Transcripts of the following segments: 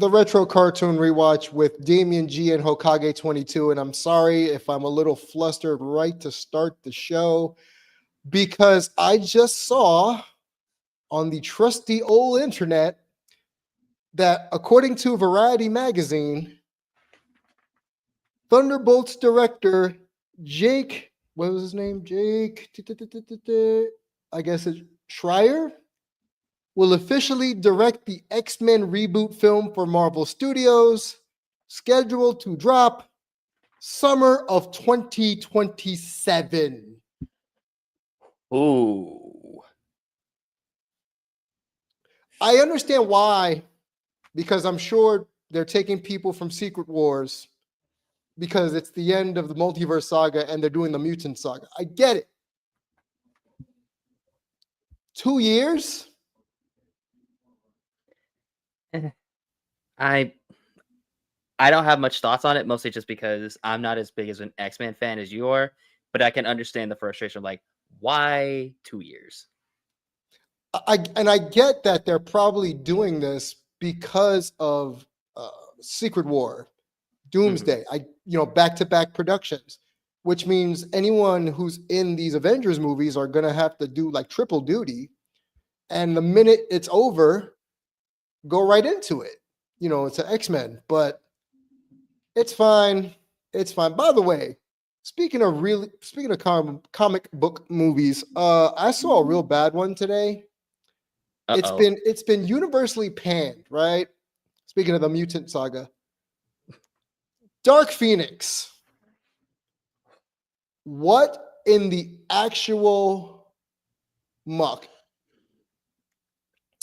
the retro cartoon rewatch with Damien G and Hokage 22. And I'm sorry if I'm a little flustered right to start the show because I just saw on the trusty old internet that according to Variety magazine, Thunderbolts director Jake, what was his name? Jake, I guess it's Schreier, will officially direct the X-Men reboot film for Marvel Studios, scheduled to drop summer of 2027. Ooh. I understand why, because I'm sure they're taking people from Secret Wars because it's the end of the multiverse saga and they're doing the mutant saga. I get it. 2 years? I don't have much thoughts on it, mostly just because I'm not as big as an X-Men fan as you are, but I can understand the frustration. Like, why 2 years? I get that they're probably doing this because of Secret War, Doomsday, back-to-back productions, which means anyone who's in these Avengers movies are going to have to do like triple duty. And the minute it's over, go right into it. It's an X-Men, but it's fine. It's fine. By the way, speaking of comic book movies, I saw a real bad one today. It's been universally panned, right? Speaking of the mutant saga, Dark Phoenix. What in the actual muck?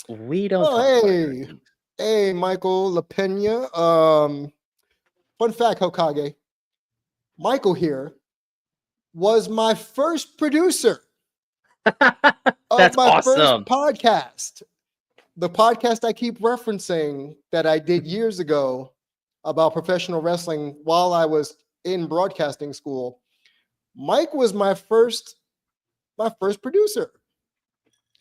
We don't talk about hey, Michael LaPena. Fun fact, Hokage. Michael here was my first producer That's of my awesome. first podcast. The podcast I keep referencing that I did years ago about professional wrestling while I was in broadcasting school. Mike was my first producer.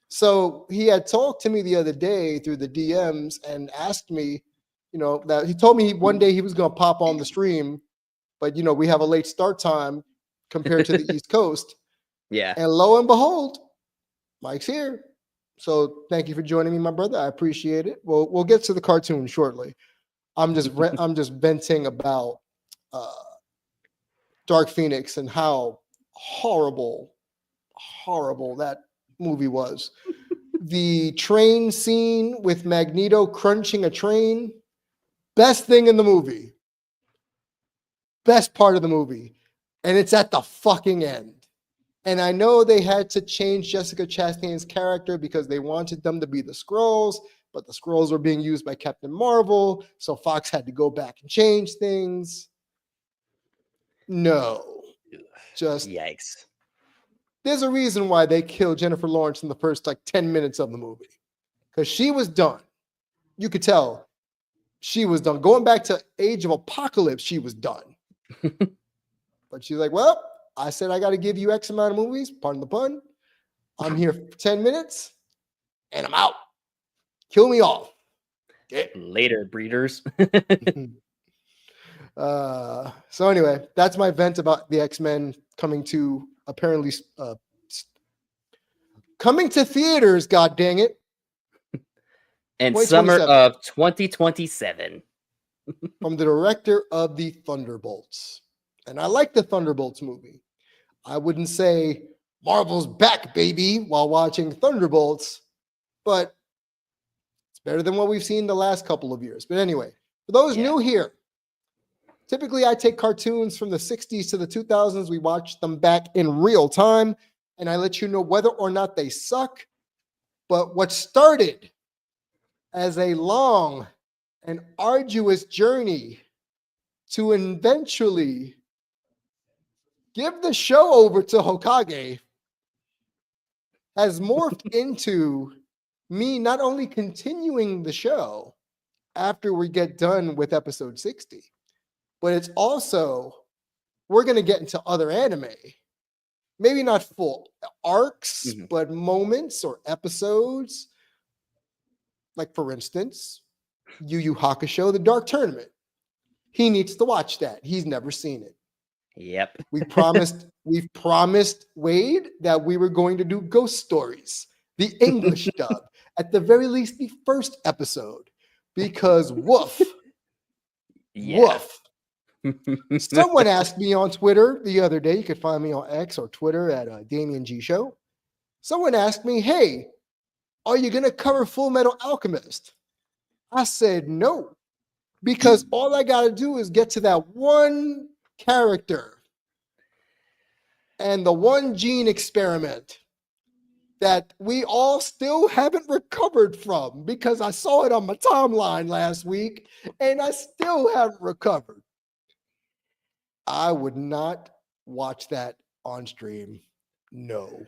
So he had talked to me the other day through the DMs and asked me, that he told me one day he was going to pop on the stream, but we have a late start time compared to the East Coast. Yeah. And lo and behold, Mike's here. So thank you for joining me, my brother. I appreciate it. We'll get to the cartoon shortly. I'm just venting about Dark Phoenix and how horrible that movie was. The train scene with Magneto crunching a train, best thing in the movie. Best part of the movie. And it's at the fucking end. And I know they had to change Jessica Chastain's character because they wanted them to be the Skrulls, but the Skrulls were being used by Captain Marvel, so Fox had to go back and change things. No. Just yikes. There's a reason why they killed Jennifer Lawrence in the first 10 minutes of the movie. Because she was done. You could tell she was done. Going back to Age of Apocalypse, she was done. But she's like, well, I said I got to give you X amount of movies, pardon the pun. I'm here for 10 minutes, and I'm out. Kill me off. Okay. Later, breeders. So anyway, that's my vent about the X-Men coming to apparently coming to theaters, god dang it. And summer of 2027. From the director of the Thunderbolts. And I like the Thunderbolts movie. I wouldn't say Marvel's back, baby, while watching Thunderbolts, but it's better than what we've seen the last couple of years. But anyway, for those new here, typically I take cartoons from the 60s to the 2000s. We watch them back in real time, and I let you know whether or not they suck. But what started as a long and arduous journey to eventually give the show over to Hokage has morphed into me not only continuing the show after we get done with episode 60, but it's also, we're going to get into other anime. Maybe not full arcs, but moments or episodes. Like, for instance, Yu Yu Hakusho, The Dark Tournament. He needs to watch that. He's never seen it. Yep. We've promised Wade that we were going to do Ghost Stories, the English dub, at the very least the first episode, because woof, Yeah. woof. Someone asked me on Twitter the other day, you could find me on X or Twitter at Damien G Show. Someone asked me, hey, are you going to cover Full Metal Alchemist? I said no, because all I got to do is get to that one character and the one gene experiment that we all still haven't recovered from, because I saw it on my timeline last week and I still haven't recovered. I would not watch that on stream. No.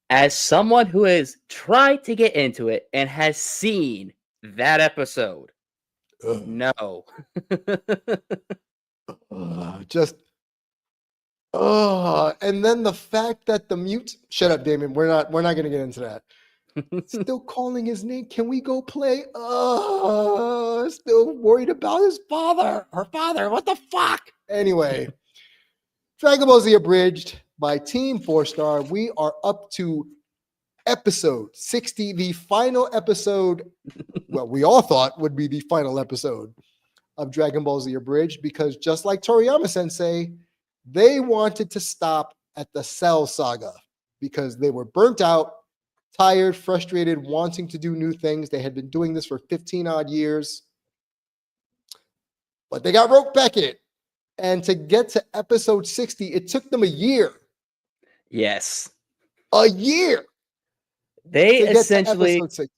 As someone who has tried to get into it and has seen that episode, Ugh. no. Just and then the fact that the mute, shut up, Damien. We're not gonna get into that. Still calling his name. Can we go play? Still worried about his father. Her father. What the fuck? Anyway, Dragon Ball Z Abridged by Team 4-Star. We are up to episode 60, the final episode. Well, we all thought would be the final episode of Dragon Ball Z Abridged, because just like Toriyama Sensei, they wanted to stop at the Cell Saga because they were burnt out, tired, frustrated, wanting to do new things. They had been doing this for 15 odd years, but they got roped back in. And to get to episode 60, it took them a year. Yes. A year. They to get to essentially episode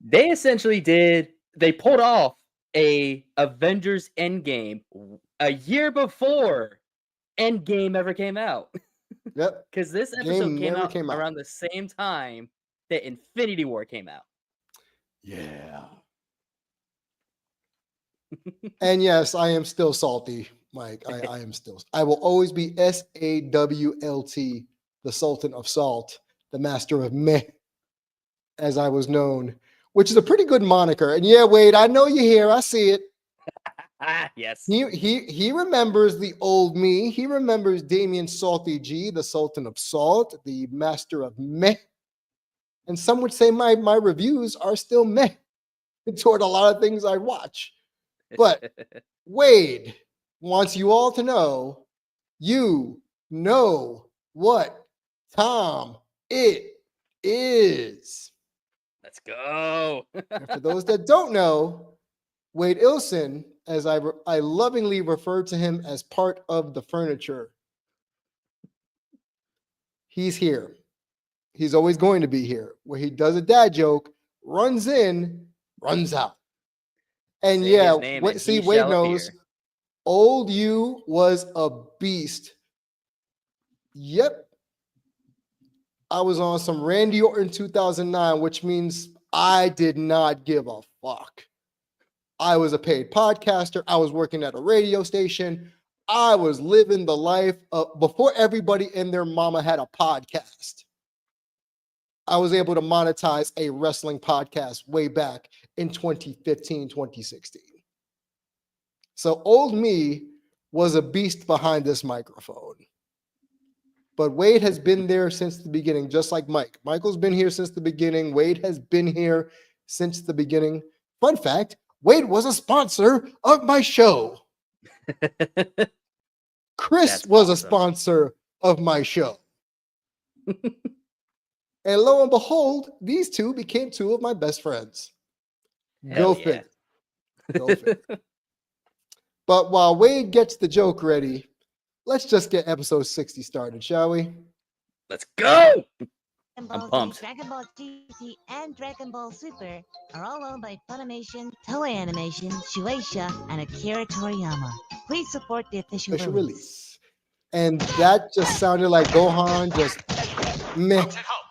60. They pulled off a Avengers Endgame a year before Endgame ever came out. Yep. Because this episode came out around the same time that Infinity War came out. Yeah. And yes, I am still salty, Mike. I am still. I will always be SAWLT, the Sultan of Salt, the Master of Meh, as I was known, which is a pretty good moniker. And yeah, Wade, I know you're here. I see it. Yes. He remembers the old me. He remembers Damien Salty G, the Sultan of Salt, the Master of Meh. And some would say my reviews are still meh toward a lot of things I watch. But Wade wants you all to know, you know what time it is. Let's go. And for those that don't know, Wade Ilson, as I lovingly refer to him as part of the furniture, he's here. He's always going to be here. Where he does a dad joke, runs in, runs out. And Say yeah, Wade knows. Old you was a beast. Yep. I was on some Randy Orton 2009, which means I did not give a fuck. I was a paid podcaster. I was working at a radio station. I was living the life before everybody and their mama had a podcast. I was able to monetize a wrestling podcast way back in 2015, 2016. So old me was a beast behind this microphone. But Wade has been there since the beginning, just like Mike. Michael's been here since the beginning. Wade has been here since the beginning. Fun fact, Wade was a sponsor of my show. Chris was a sponsor of my show. And lo and behold, these two became two of my best friends. Go figure. Go figure. But while Wade gets the joke ready, let's just get episode 60 started, shall we? Let's go! I'm pumped. Dragon Ball GT and Dragon Ball Super are all owned by Funimation, Toei Animation, Shueisha, and Akira Toriyama. Please support the official release. And that just sounded like Gohan just meh. Folks at home,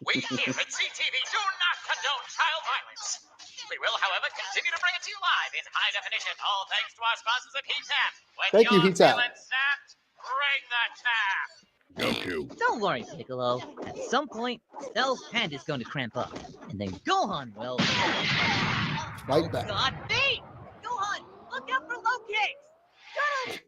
we here at CTV do not condone child violence. We will, however, continue to bring it to you live in high definition, all thanks to our sponsors at HeatTap. Thank you, HeatTap. Feeling zapped, bring the tap. Don't worry, Piccolo. At some point, Cell's hand is going to cramp up. And then Gohan will... Fight back. God, me! Gohan, look out for low kicks! Turtle,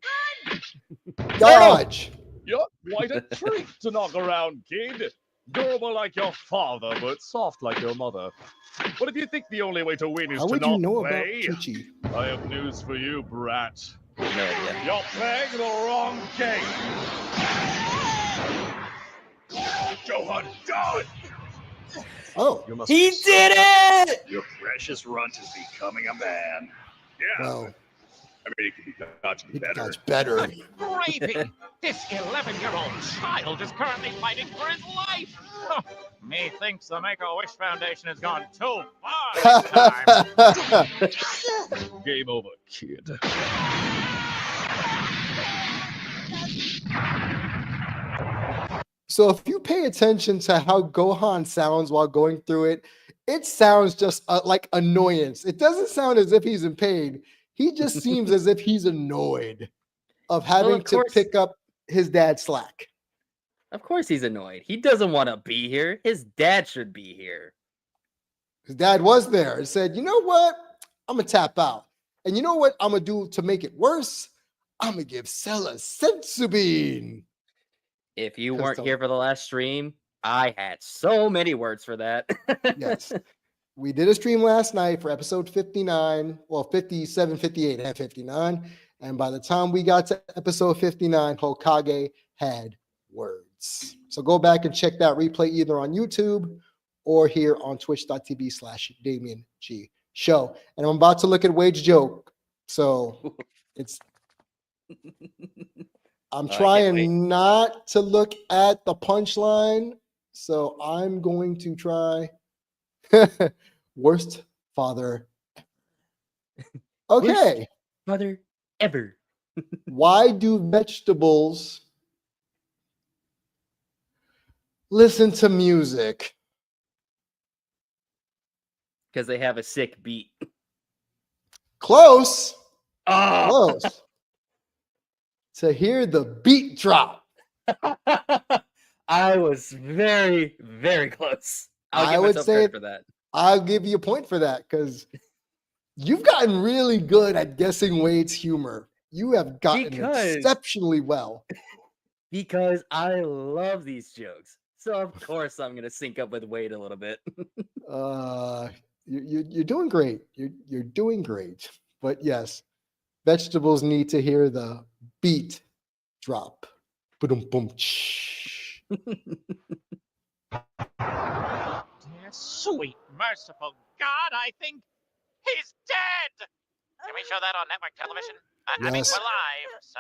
run! Dodge. You're quite a treat to knock around, kid. Durable like your father, but soft like your mother. But if you think the only way to win is How to would not you know about play, Chi-Chi? I have news for you, brat. No idea. You're playing the wrong game. Gohan, dodge! Oh, You must He be did it! Your precious runt is becoming a man. Yeah. well, I mean, it could be dodging he better. dodged better. Gravy! This 11-year-old child is currently fighting for his life! Huh. Methinks the Make-A-Wish Foundation has gone too far this time. Game over, kid. So if you pay attention to how Gohan sounds while going through it, it sounds just like annoyance. It doesn't sound as if he's in pain. He just seems as if he's annoyed of having of to course. pick up his dad's slack. Of course he's annoyed. He doesn't want to be here. His dad should be here. His dad was there and said, you know what? I'm going to tap out. And you know what I'm going to do to make it worse? I'm going to give Cell a senzu bean. If you 'Cause weren't the- here for the last stream, I had so many words for that. Yes. We did a stream last night for episode 59, well, 57, 58, and 59. And by the time we got to episode 59, Hokage had words. So go back and check that replay either on YouTube or here on twitch.tv/Damien G Show. And I'm about to look at Wade's joke. So it's I'm I can't wait. trying not to look at the punchline. So I'm going to try worst father. Okay. Mother ever. Why do vegetables listen to music? Because they have a sick beat. Close. Oh, Close. To hear the beat drop. I was very, very close. I'll I give would myself say credit for that. I'll give you a point for that because you've gotten really good at guessing Wade's humor. You have gotten Because- exceptionally well. Because I love these jokes. So of course I'm gonna sync up with Wade a little bit. You're doing great. You're doing great. But yes, vegetables need to hear the beat drop. Boom, boom. Dear sweet, merciful God, I think he's dead! Can we show that on network television? I mean, Yes. we're live, so...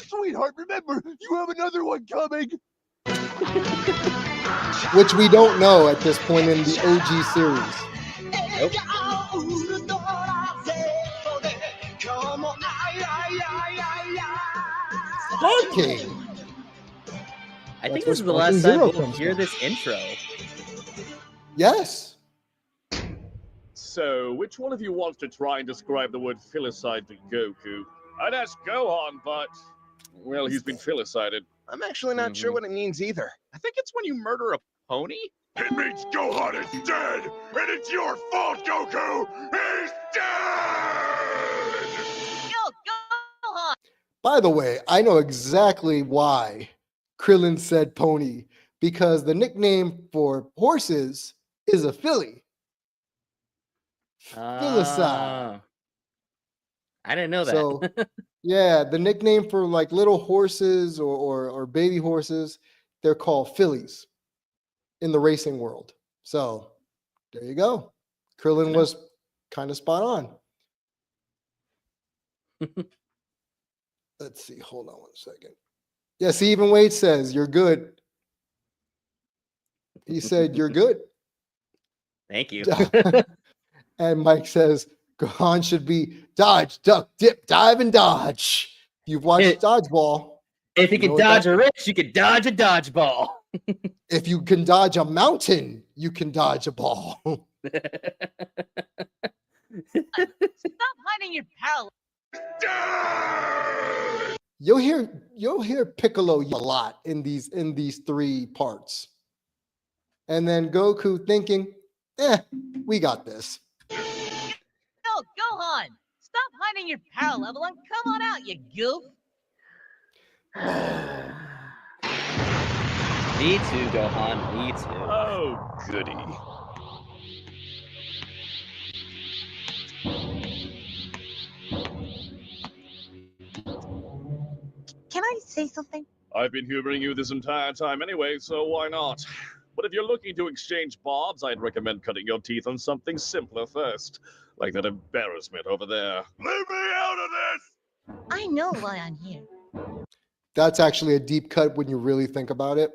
Sweetheart, remember, you have another one coming. Which we don't know at this point in the OG series. Star King. I think That's this is where the last Sparking time Zero we'll comes hear from. this intro. Yes. So, which one of you wants to try and describe the word filicide to Goku? I'd ask Gohan, but, well, he's been filicided. I'm actually not sure what it means either. I think it's when you murder a pony. It means Gohan is dead, and it's your fault, Goku! He's dead! Go, Gohan! By the way, I know exactly why Krillin said pony because the nickname for horses is a filly. Filicide. Ah. I didn't know that. So, yeah, the nickname for like little horses or baby horses, they're called fillies in the racing world. So, there you go. Krillin was kind of spot on. Let's see. Hold on 1 second. Yeah, see, even Wade says, you're good. He said, you're good. Thank you. And Mike says, Gohan should be dodge, duck, dip, dive, and dodge. You've watched Dodgeball. If you You know can what dodge that- a wrench, you can dodge a dodgeball. If you can dodge a mountain, you can dodge a ball. Stop hiding your power. You'll hear Piccolo a lot in these 3 parts. And then Goku thinking, We got this. No, Gohan! Stop hiding your power level and come on out, you goof! Me too, Gohan. Me too. Oh, goody. Can I say something? I've been humoring you this entire time anyway, so why not? But if you're looking to exchange barbs, I'd recommend cutting your teeth on something simpler first. Like that embarrassment over there. Leave me out of this! I know why I'm here. That's actually a deep cut when you really think about it,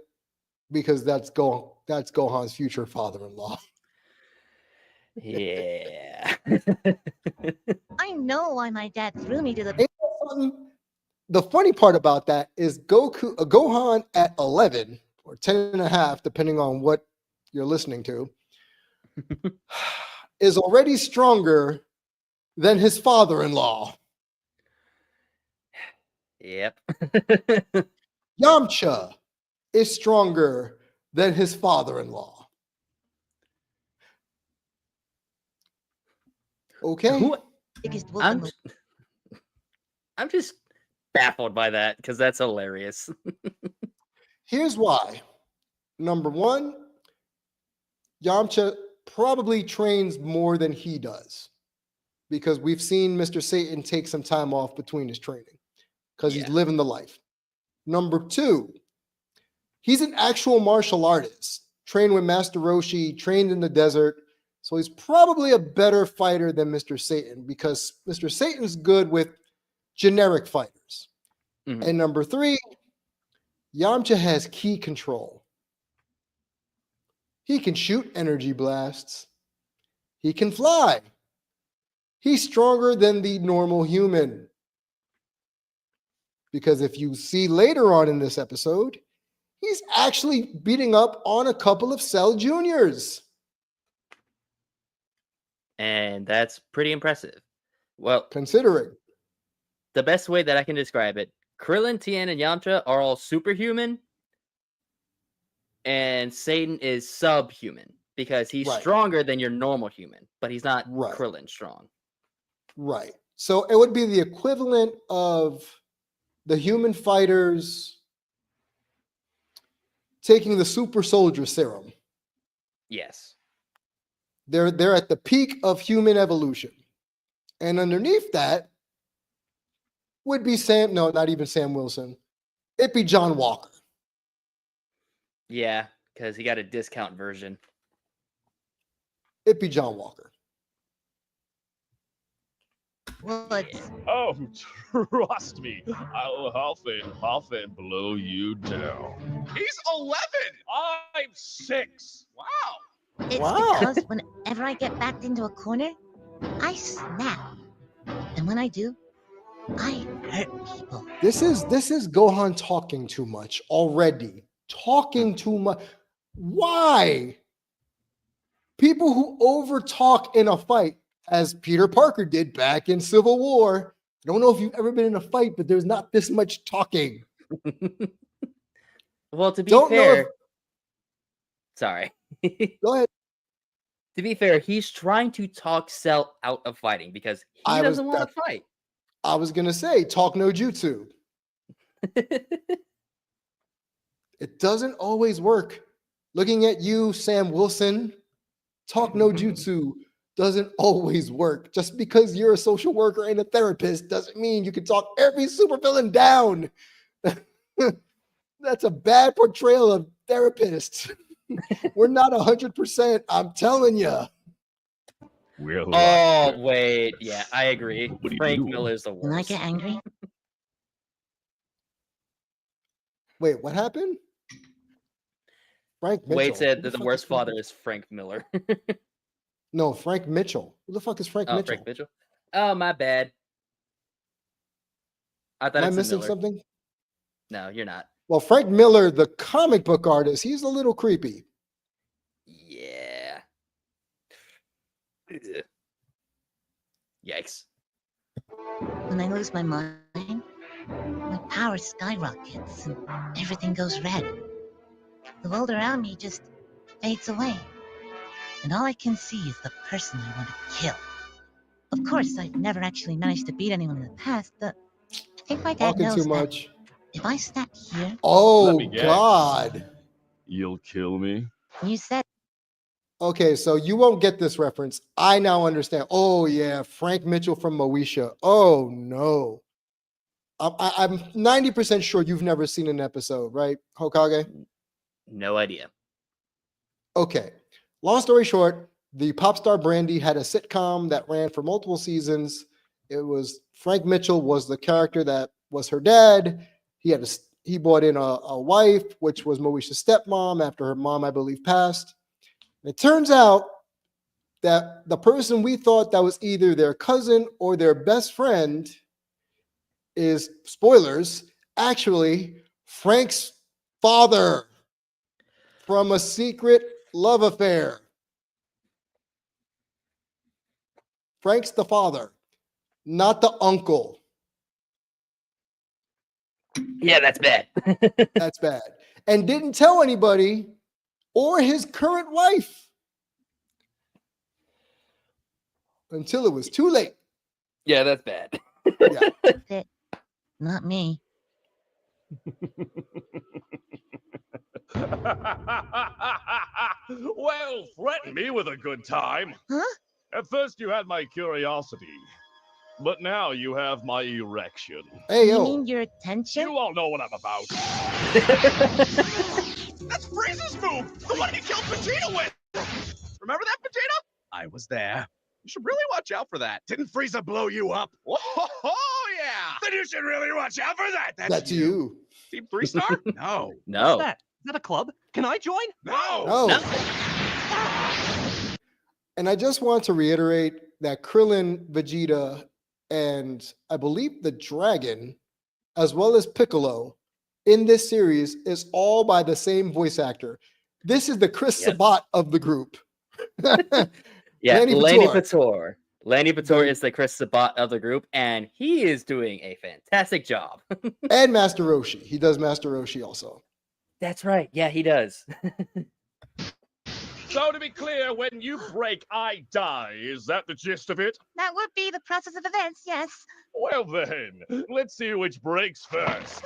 because that's Gohan's future father-in-law. Yeah. I know why my dad threw me to the. The funny part about that is Gohan at 11 or 10 and a half, depending on what you're listening to, is already stronger than his father-in-law. Yep. Yamcha is stronger than his father-in-law. Okay. Who- biggest wolf in I'm just baffled by that because that's hilarious. Here's why. Number one, Yamcha probably trains more than he does, because we've seen Mr. Satan take some time off between his training because he's living the life. Number two, he's an actual martial artist, trained with Master Roshi, trained in the desert. So he's probably a better fighter than Mr. Satan, because Mr. Satan's good with generic fighters. Mhm. And number three, Yamcha has ki control. He can shoot energy blasts. He can fly. He's stronger than the normal human. Because if you see later on in this episode, he's actually beating up on a couple of Cell Juniors. And that's pretty impressive. Well, considering. The best way that I can describe it, Krillin, Tien, and Yamcha are all superhuman, and Satan is subhuman because he's stronger than your normal human, but he's not Krillin strong. Right. So it would be the equivalent of the human fighters taking the super soldier serum. Yes. They're at the peak of human evolution. And underneath that would be not even Sam Wilson. It'd be John Walker. Yeah, because he got a discount version. It'd be John Walker. Oh, trust me, I'll huff and blow you down. He's 11. I'm 6. Wow. It's because whenever I get backed into a corner, I snap. And when I do, I hurt people. This is Gohan talking too much already. Talking too much. Why? People who overtalk in a fight, as Peter Parker did back in Civil War. I don't know if you've ever been in a fight, but there's not this much talking. Well, to be fair, sorry. Go ahead. To be fair, he's trying to talk Cell out of fighting because he doesn't want to fight. I was going to say, talk no jutsu. It doesn't always work. Looking at you, Sam Wilson, talk no jutsu doesn't always work. Just because you're a social worker and a therapist doesn't mean you can talk every supervillain down. That's a bad portrayal of therapists. We're not 100%. I'm telling you. Oh, wait. Yeah, I agree. Frank Miller's the worst. When I get angry? Wait, what happened? Frank Mitchell. Wade said that the worst father is Frank Miller. No, Frank Mitchell. Who the fuck is Frank Mitchell? Frank Mitchell. Oh, my bad. I thought Am I missing something? No, you're not. Well, Frank Miller, the comic book artist, he's a little creepy. Yeah. Yikes. When I lose my mind, my power skyrockets and everything goes red. The world around me just fades away. and all I can see is the person I want to kill. Of course, I've never actually managed to beat anyone in the past, but I think my dad Talking knows too that much. if I snap here, Let Oh, me guess. God. You'll kill me? you said Okay, so you won't get this reference. I now understand. Oh, yeah, Frank Mitchell from Moesha. Oh, no. I'm 90% sure you've never seen an episode, right, Hokage? No idea. Okay. Long story short, the pop star Brandy had a sitcom that ran for multiple seasons. It was Frank Mitchell was the character that was her dad. He brought in a wife, which was Moesha's stepmom after her mom, I believe, passed. It turns out that the person we thought that was either their cousin or their best friend is, spoilers, actually Frank's father from a secret love affair. Frank's the father, not the uncle. Yeah, that's bad. That's bad. And didn't tell anybody or his current wife until it was too late. Yeah, that's bad. it. Not me. Well, threaten me with a good time. Huh? At first you had my curiosity, but now you have my erection. Hey, You yo. mean your attention? You all know what I'm about. That's Frieza's move! The one he killed Vegeta with! Remember that, Vegeta? I was there. You should really watch out for that. Didn't Frieza blow you up? Oh, yeah! Then you should really watch out for that. That's you. Team 3-star? No. No. What's that? Is that a club? Can I join? No! No. No. And I just want to reiterate that Krillin, Vegeta, and I believe the dragon, as well as Piccolo, in this series is all by the same voice actor. This is the Chris Yes. Sabat of the group. Yeah, Lanny Lanny Pator. Pator. Lanny Pator The- is the Chris Sabat of the group, and he is doing a fantastic job. And Master Roshi. He does Master Roshi also. That's right. Yeah, he does. So to be clear, when you break, I die. Is that the gist of it? That would be the process of events, yes. Well then, let's see which breaks first.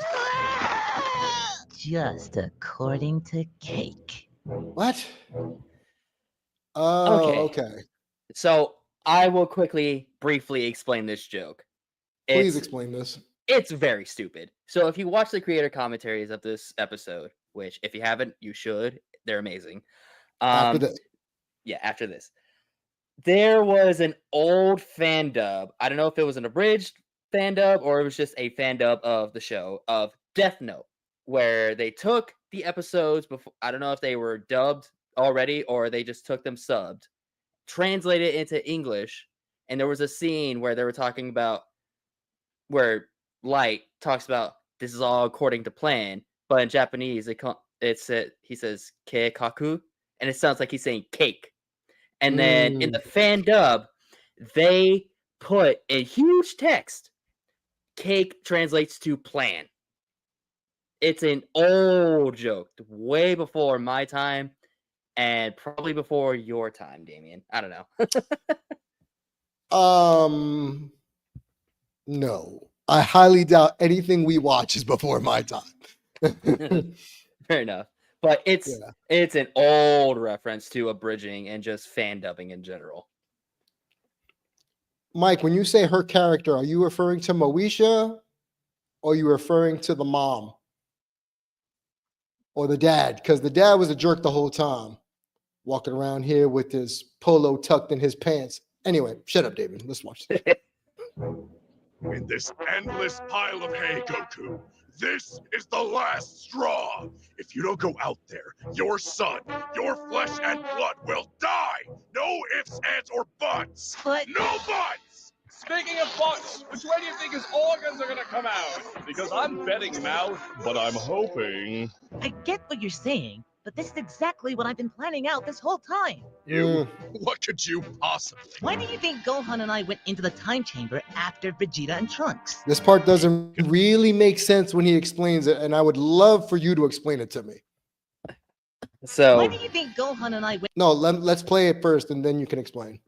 Just according to Cake. What? Oh, Okay. okay. So I will briefly explain this joke. Please It's- explain this. It's very stupid. So if you watch the creator commentaries of this episode, which if you haven't, you should. They're amazing. After this. Yeah, after this. There was an old fan dub. I don't know if it was an abridged fan dub or it was just a fan dub of the show of Death Note, where they took the episodes before. I don't know if they were dubbed already or they just took them subbed, translated it into English, and there was a scene where they were talking about where Light talks about this is all according to plan, but in Japanese he says keikaku, and it sounds like he's saying cake. And then in the fan dub, they put in huge text, cake translates to plan. It's an old joke, way before my time, and probably before your time, Damien. I don't know. No. I highly doubt anything we watch is before my time. Fair enough. But it's an old reference to abridging and just fan dubbing in general. Mike, when you say her character, are you referring to Moesha or are you referring to the mom or the dad? Because the dad was a jerk the whole time, walking around here with his polo tucked in his pants. Anyway, shut up, David. Let's watch this. In this endless pile of hay, Goku, this is the last straw. If you don't go out there, your son, your flesh and blood will die. No ifs, ands, or buts. But No buts! Speaking of butts, which way do you think his organs are gonna come out? Because I'm betting mouth, but I'm hoping. I get what you're saying, but this is exactly what I've been planning out this whole time. You? What could you possibly? Why do you think Gohan and I went into the time chamber after Vegeta and Trunks? This part doesn't really make sense when he explains it, and I would love for you to explain it to me. So Why do you think Gohan and I went No, let's play it first, and then you can explain.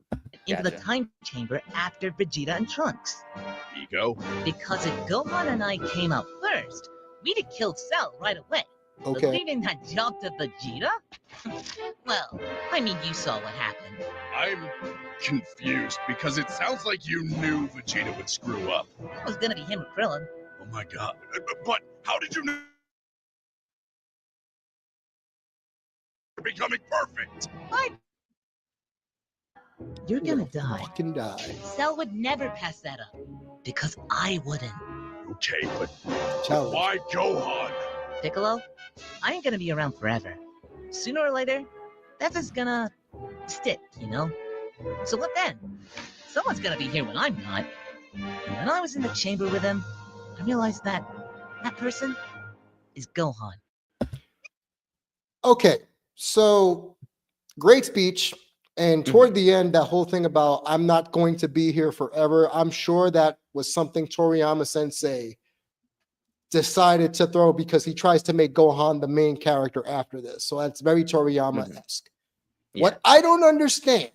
into the Gotcha. time chamber after Vegeta and Trunks? Ego? Because if Gohan and I came out first, we'd have killed Cell right away. But Okay. leaving that job to Vegeta? Well, I mean, you saw what happened. I'm confused because it sounds like you knew Vegeta would screw up. It was gonna be him or Krillin. Oh my god. But how did you know? Becoming perfect. You're You're gonna gonna die. fucking die. Cell would never pass that up. Because I wouldn't. Okay, but Challenge. why Gohan? Piccolo, I ain't gonna be around forever. Sooner or later, that's just gonna stick, you know? So what then? Someone's gonna be here when I'm not. And when I was in the chamber with him, I realized that person is Gohan. Okay, so great speech. And toward the end, that whole thing about I'm not going to be here forever, I'm sure that was something Toriyama Sensei decided to throw because he tries to make Gohan the main character after this. So that's very Toriyama-esque. Yeah. What I don't understand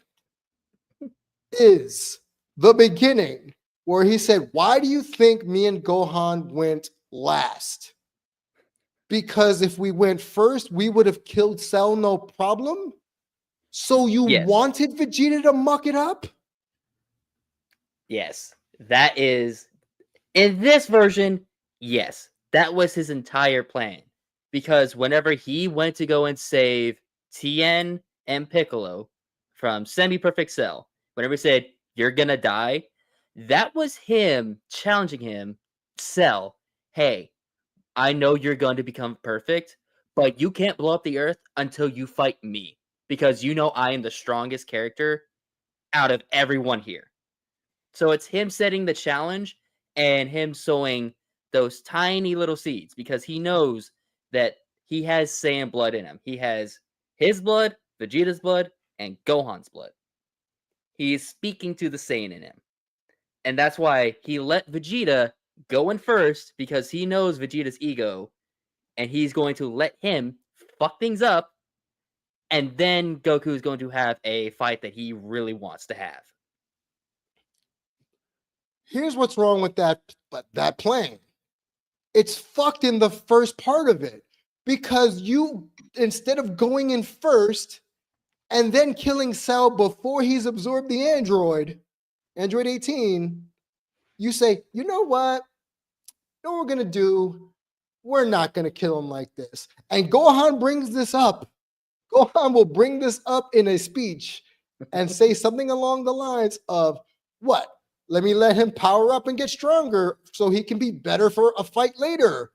is the beginning where he said, why do you think me and Gohan went last? Because if we went first, we would have killed Cell no problem. So you Yes. wanted Vegeta to muck it up? Yes, that is in this version. Yes, that was his entire plan. Because whenever he went to go and save Tien and Piccolo from semi-perfect Cell, whenever he said you're gonna die, that was him challenging him. Cell, hey, I know you're going to become perfect, but you can't blow up the Earth until you fight me. Because you know I am the strongest character out of everyone here. So it's him setting the challenge and him sowing those tiny little seeds because he knows that he has Saiyan blood in him. He has his blood, Vegeta's blood, and Gohan's blood. He is speaking to the Saiyan in him. And that's why he let Vegeta go in first because he knows Vegeta's ego and he's going to let him fuck things up. And then Goku is going to have a fight that he really wants to have. Here's what's wrong with that plan. It's fucked in the first part of it because you, instead of going in first and then killing Cell before he's absorbed the Android 18, you say, you know what? You know what we're going to do? We're not going to kill him like this. And Gohan brings this up. Gohan will bring this up in a speech and say something along the lines of, what? Let me let him power up and get stronger so he can be better for a fight later.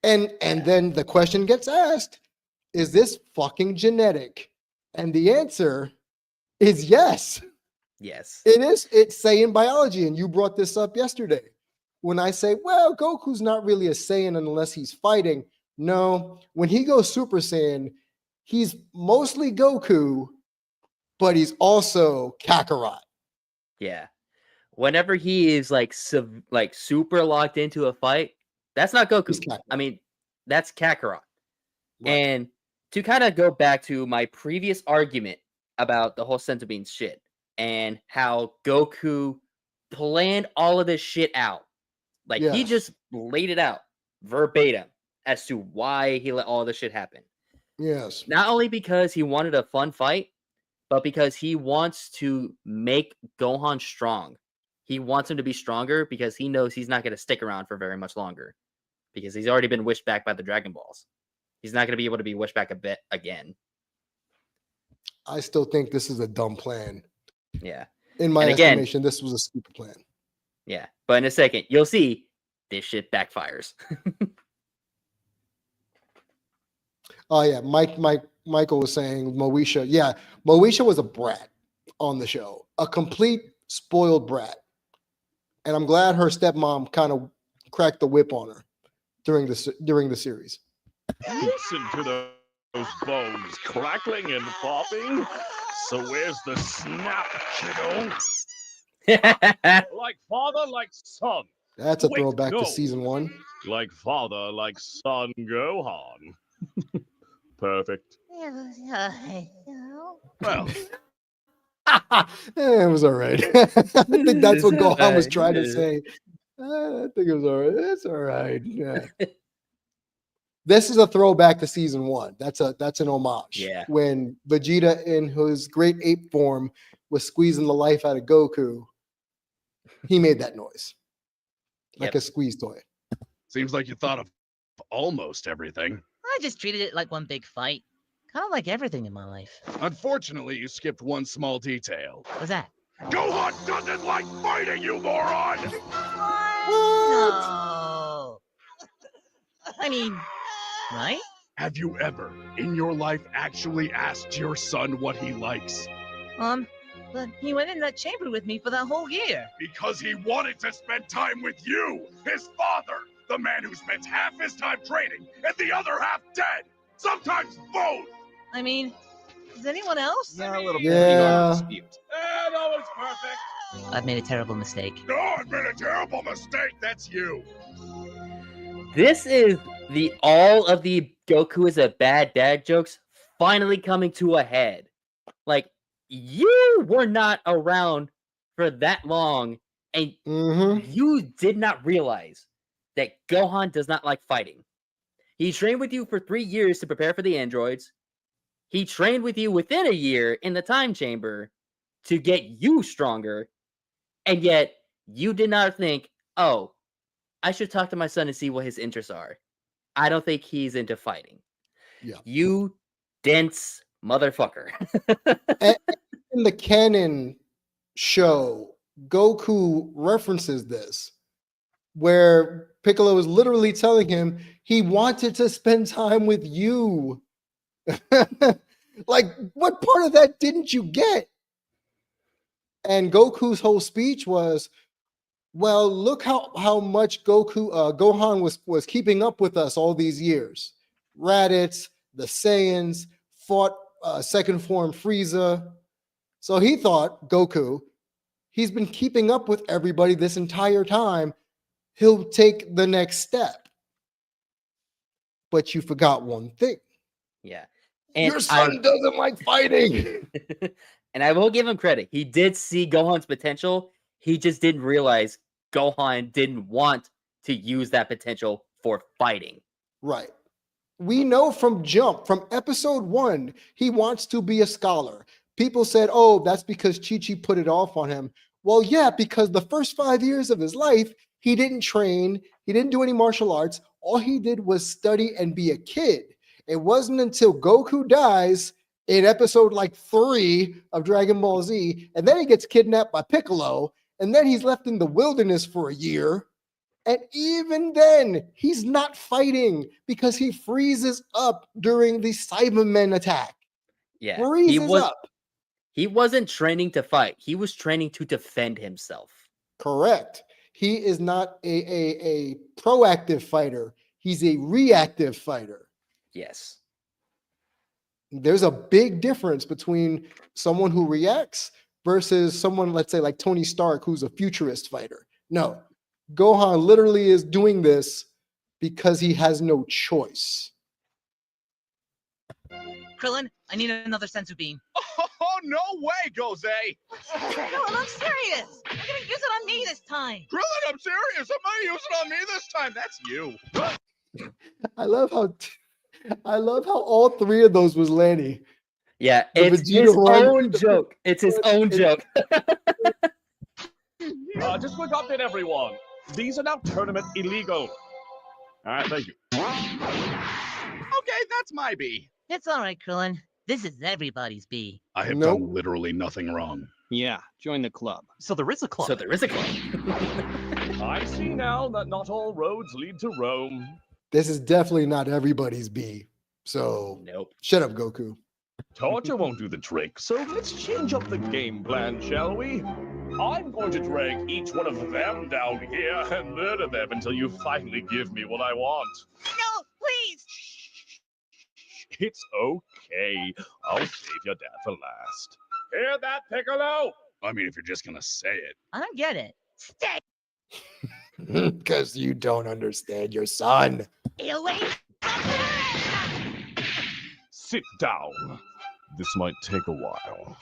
and then the question gets asked, is this fucking genetic? And the answer is yes. Yes. It is. It's Saiyan biology. And you brought this up yesterday. When I say, well, Goku's not really a Saiyan unless he's fighting. No, when he goes Super Saiyan, he's mostly Goku, but he's also Kakarot. Yeah. Whenever he is like super locked into a fight, that's not He's Goku. Kakarot. I mean, that's Kakarot. Right. And to kind of go back to my previous argument about the whole sense of being shit and how Goku planned all of this shit out. Like he Yes. just laid it out verbatim as to why he let all this shit happen. Yes. Not only because he wanted a fun fight, but because he wants to make Gohan strong. He wants him to be stronger because he knows he's not going to stick around for very much longer. Because he's already been wished back by the Dragon Balls. He's not going to be able to be wished back a bit again. I still think this is a dumb plan. Yeah. In my And again- estimation, this was a stupid plan. Yeah. But in a second, you'll see this shit backfires. Oh yeah, Michael was saying Moesha. Yeah, Moesha was a brat on the show, a complete spoiled brat, and I'm glad her stepmom kind of cracked the whip on her during the series. Listen to those bones crackling and popping. So where's the snap, kiddo? Like father, like son. That's a Wait, throwback no. to season 1. Like father, like son, Gohan. Perfect. Well, It was all right. I think that's what It's all Gohan was right. trying to say. I think it was all right. It's all right. Yeah. This is a throwback to season 1. That's an homage. Yeah. When Vegeta in his great ape form was squeezing the life out of Goku, he made that noise. Like Yep. a squeeze toy. seems like you thought of almost everything. I just treated it like one big fight. Kind of like everything in my life. Unfortunately, you skipped one small detail. What's that? Gohan doesn't like fighting, you moron! No. I mean, right? Have you ever, in your life, actually asked your son what he likes? But he went in that chamber with me for that whole year. Because he wanted to spend time with you, his father, the man who spends half his time training and the other half dead. Sometimes both. I mean, does anyone else? Yeah, a little Yeah. dispute. And that was perfect. I've made a terrible mistake. No, I've made a terrible mistake. That's you. This is the all of the Goku is a bad dad jokes finally coming to a head. Like, you were not around for that long, and Mm-hmm. you did not realize that Gohan does not like fighting. He trained with you for 3 years to prepare for the androids. He trained with you within a year in the time chamber to get you stronger. And yet, you did not think, oh, I should talk to my son and see what his interests are. I don't think he's into fighting. Yeah. You dense motherfucker. In the canon show, Goku references this, where Piccolo is literally telling him he wanted to spend time with you. Like, what part of that didn't you get? And Goku's whole speech was, well, look how much Gohan was keeping up with us all these years. Raditz, the Saiyans, fought second form Frieza. So he thought, Goku, he's been keeping up with everybody this entire time. He'll take the next step. But you forgot one thing. Yeah. Your son doesn't like fighting. And I will give him credit. He did see Gohan's potential. He just didn't realize Gohan didn't want to use that potential for fighting. Right. We know from Jump, from episode 1, he wants to be a scholar. People said, oh, that's because Chi-Chi put it off on him. Well, yeah, because the first 5 years of his life, he didn't train. He didn't do any martial arts. All he did was study and be a kid. It wasn't until Goku dies in episode like 3 of Dragon Ball Z, and then he gets kidnapped by Piccolo, and then he's left in the wilderness for a year. And even then, he's not fighting because he freezes up during the Cybermen attack. Yeah. Freezes up. He wasn't training to fight. He was training to defend himself. Correct. He is not a proactive fighter. He's a reactive fighter. Yes. There's a big difference between someone who reacts versus someone, let's say, like Tony Stark, who's a futurist fighter. No, Gohan literally is doing this because he has no choice. Krillin, I need another sensu bean. Oh, no way, Goze. Krillin, I'm serious. I'm gonna use it on me this time. Krillin, I'm serious. I'm gonna use it on me this time. That's you. I love how all 3 of those was Lanny. Yeah, The it's Vegeta his one- own joke. It's his own joke. Just quick update, everyone. These are now tournament illegal. All right, thank you. Okay, that's my B. It's all right, Krillin. This is everybody's B. I have Nope. done literally nothing wrong. Yeah, join the club. So there is a club. So there is a club. I see now that not all roads lead to Rome. This is definitely not everybody's B. So Nope. shut up, Goku. Torture won't do the trick, so let's change up the game plan, shall we? I'm going to drag each one of them down here and murder them until you finally give me what I want. No, please. It's okay. I'll save your dad for last. Hear that, Piccolo? I mean, if you're just gonna say it. I don't get it. Stay. Because you don't understand your son. Sit down. This might take a while.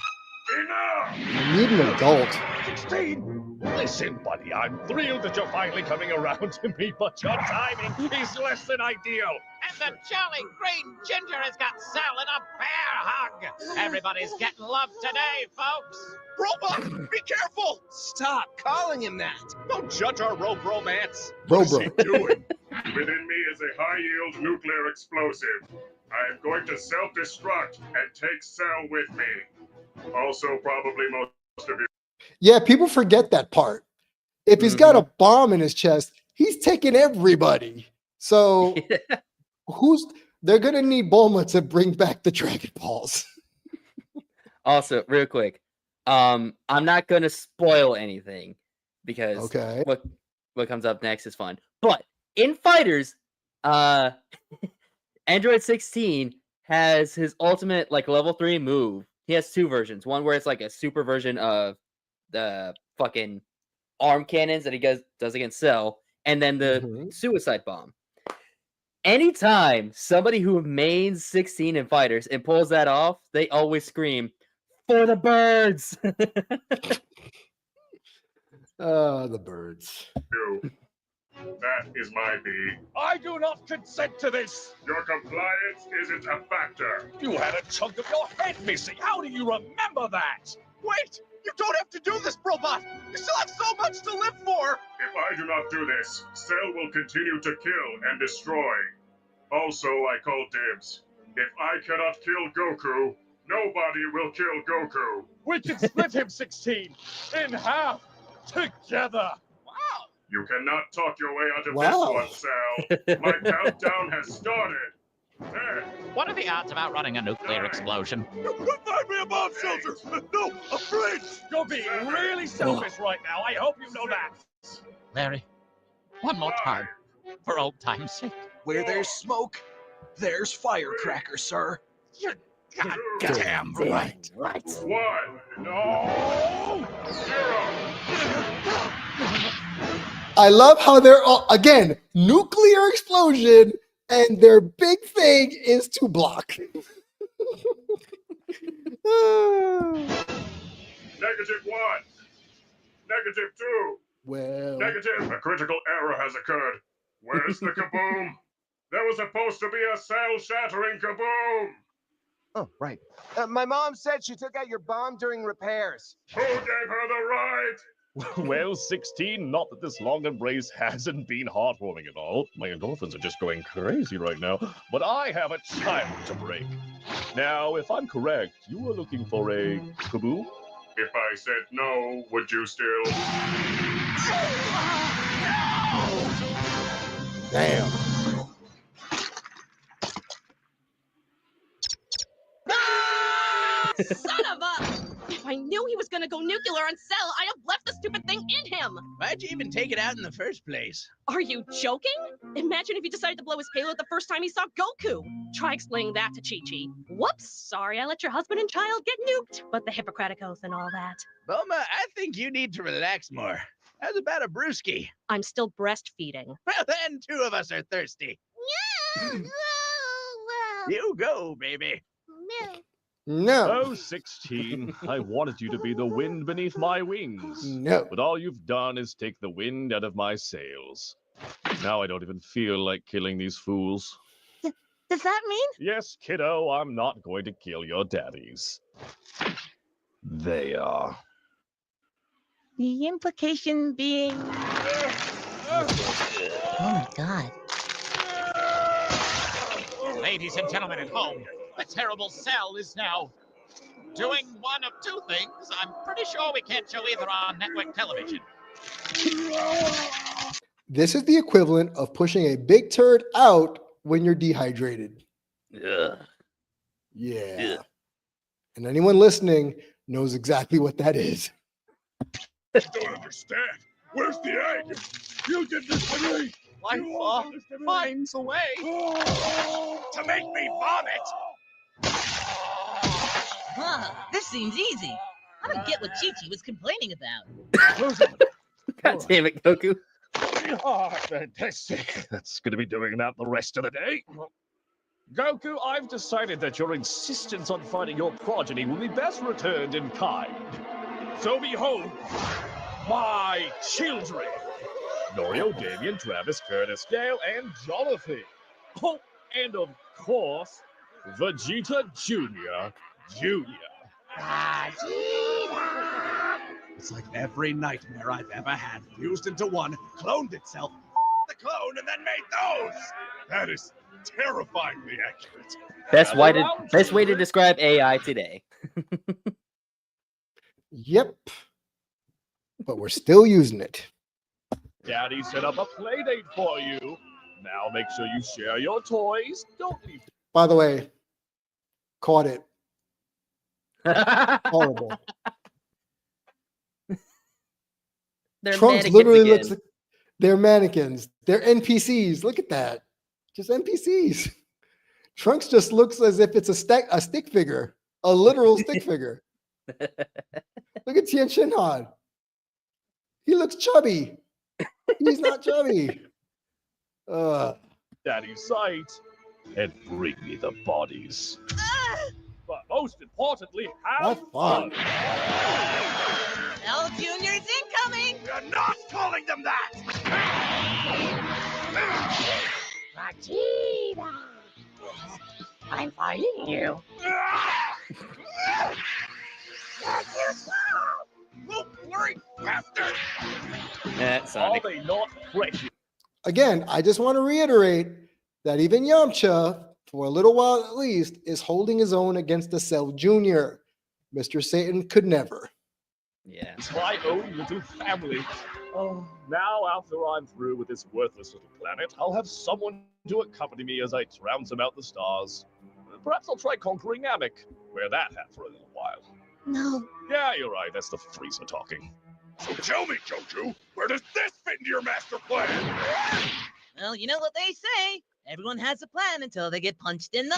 Enough! You need an adult. 16! Listen, buddy, I'm thrilled that you're finally coming around to me, but your timing is less than ideal. And the jolly green ginger has got Cell in a bear hug. Everybody's getting love today, folks. Robot, be careful! Stop calling him that. Don't judge our rope romance. Bro. Doing? Within me is a high-yield nuclear explosive. I am going to self-destruct and take Cell with me. Also, probably most of you. Yeah, people forget that part. If he's got a bomb in his chest, he's taking everybody. So they're gonna need Bulma to bring back the Dragon Balls. Also, real quick, I'm not gonna spoil anything because what comes up next is fun. But in Fighters, Android 16 has his ultimate like level 3 move. He has two versions. One where it's like a super version of the fucking arm cannons that he does against Cell, and then the suicide bomb. Anytime somebody who mains 16 in Fighters and pulls that off, they always scream, "For the birds!" The birds. That is my B. I do not consent to this. Your compliance isn't a factor. You had a chunk of your head missing. How do you remember that? Wait! You don't have to do this, Robot! You still have so much to live for! If I do not do this, Cell will continue to kill and destroy. Also, I call dibs. If I cannot kill Goku, nobody will kill Goku. We can split him, 16, in half, together. Wow! You cannot talk your way out of this one, Cell. My countdown has started. 10. What are the odds of outrunning a nuclear explosion? Find me a bomb shelter! No, a fridge! You're being really selfish right now. I hope you know that. Larry, one more time, for old time's sake. Where there's smoke, there's firecracker, sir. You're goddamn right. One. No. 0. I love how they're all, again, nuclear explosion, and their big thing is to block. -1. -2. Well, Negative. A critical error has occurred. Where's the kaboom? There was supposed to be a cell-shattering kaboom. Oh, right. My mom said she took out your bomb during repairs. Who gave her the right? Well, 16, not that this long embrace hasn't been heartwarming at all. My endorphins are just going crazy right now. But I have a child to break. Now, if I'm correct, you were looking for a kaboom? If I said no, would you still? damn. Son of a! If I knew he was gonna go nuclear on Cell, I'd have left the stupid thing in him! Why'd you even take it out in the first place? Are you joking? Imagine if he decided to blow his payload the first time he saw Goku! Try explaining that to Chi-Chi. Whoops, sorry I let your husband and child get nuked, but the Hippocratic Oath and all that. Bulma, I think you need to relax more. How's about a brewski? I'm still breastfeeding. Well, then 2 of us are thirsty. You go, baby. No. Oh, 16, I wanted you to be the wind beneath my wings. No. But all you've done is take the wind out of my sails. Now I don't even feel like killing these fools. Does that mean? Yes, kiddo, I'm not going to kill your daddies. They are. The implication being... Oh my god. Ladies and gentlemen at home, the terrible Cell is now doing one of 2 things. I'm pretty sure we can't show either on network television. This is the equivalent of pushing a big turd out when you're dehydrated. Ugh. Yeah. And anyone listening knows exactly what that is. I don't understand. Where's the egg? You did this to me. Life finds a way to make me vomit. This seems easy. I don't get what Chi-Chi was complaining about. God damn it, Goku. Oh, fantastic. That's going to be doing that the rest of the day. Goku, I've decided that your insistence on fighting your progeny will be best returned in kind. So behold, my children. Norio, Damien, Travis, Curtis, Gale, and Jonathan. Oh, and of course, Vegeta Jr. It's like every nightmare I've ever had fused into one, cloned itself, the clone, and then made those. That is terrifyingly accurate. Best way to describe AI today. Yep. But we're still using it. Daddy set up a play date for you. Now make sure you share your toys. Don't leave. By the way, caught it. Horrible. They're Trunks mannequins literally again. looks like they're mannequins. They're NPCs. Look at that. Just NPCs. Trunks just looks as if it's a stick figure, a literal stick figure. Look at Tien Shinhan. He looks chubby. He's not chubby. Daddy's sight and bring me the bodies. But most importantly, have fun. L Junior's incoming! You're not calling them that! Vegeta! I'm fighting you. That's Sonic. Are they not fresh? Again, I just want to reiterate that even Yamcha, for a little while at least, is holding his own against the Cell Jr. Mr. Satan could never. Yeah. It's my own little family. Oh, now after I'm through with this worthless little planet, I'll have someone to accompany me as I trounce about the stars. Perhaps I'll try conquering Namek. Wear that hat for a little while. No. Yeah, you're right. That's the Frieza talking. So tell me, Goku, where does this fit into your master plan? Well, you know what they say. Everyone has a plan until they get punched in the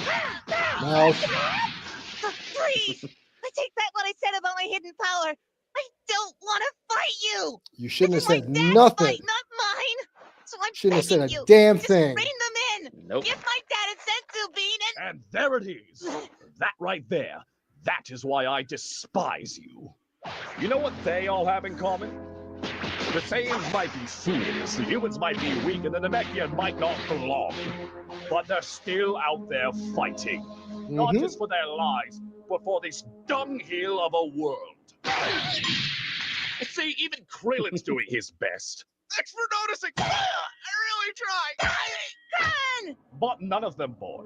Now, Freeze! I take back what I said about my hidden power. I don't want to fight you. you shouldn't have This is said my dad's nothing. fight, not mine. So I'm Shouldn't have begging said a you. damn Just thing. rein them in. Nope. Give my dad a senzu bean and And there it is. That right there. That is why I despise you. You know what they all have in common? The Saiyans might be fools, the humans might be weak, and the Namekian might not belong. But they're still out there fighting. Not just for their lives, but for this dunghill of a world. See, even Krillin's doing his best. Thanks for noticing. I really tried. run. But none of them, boy,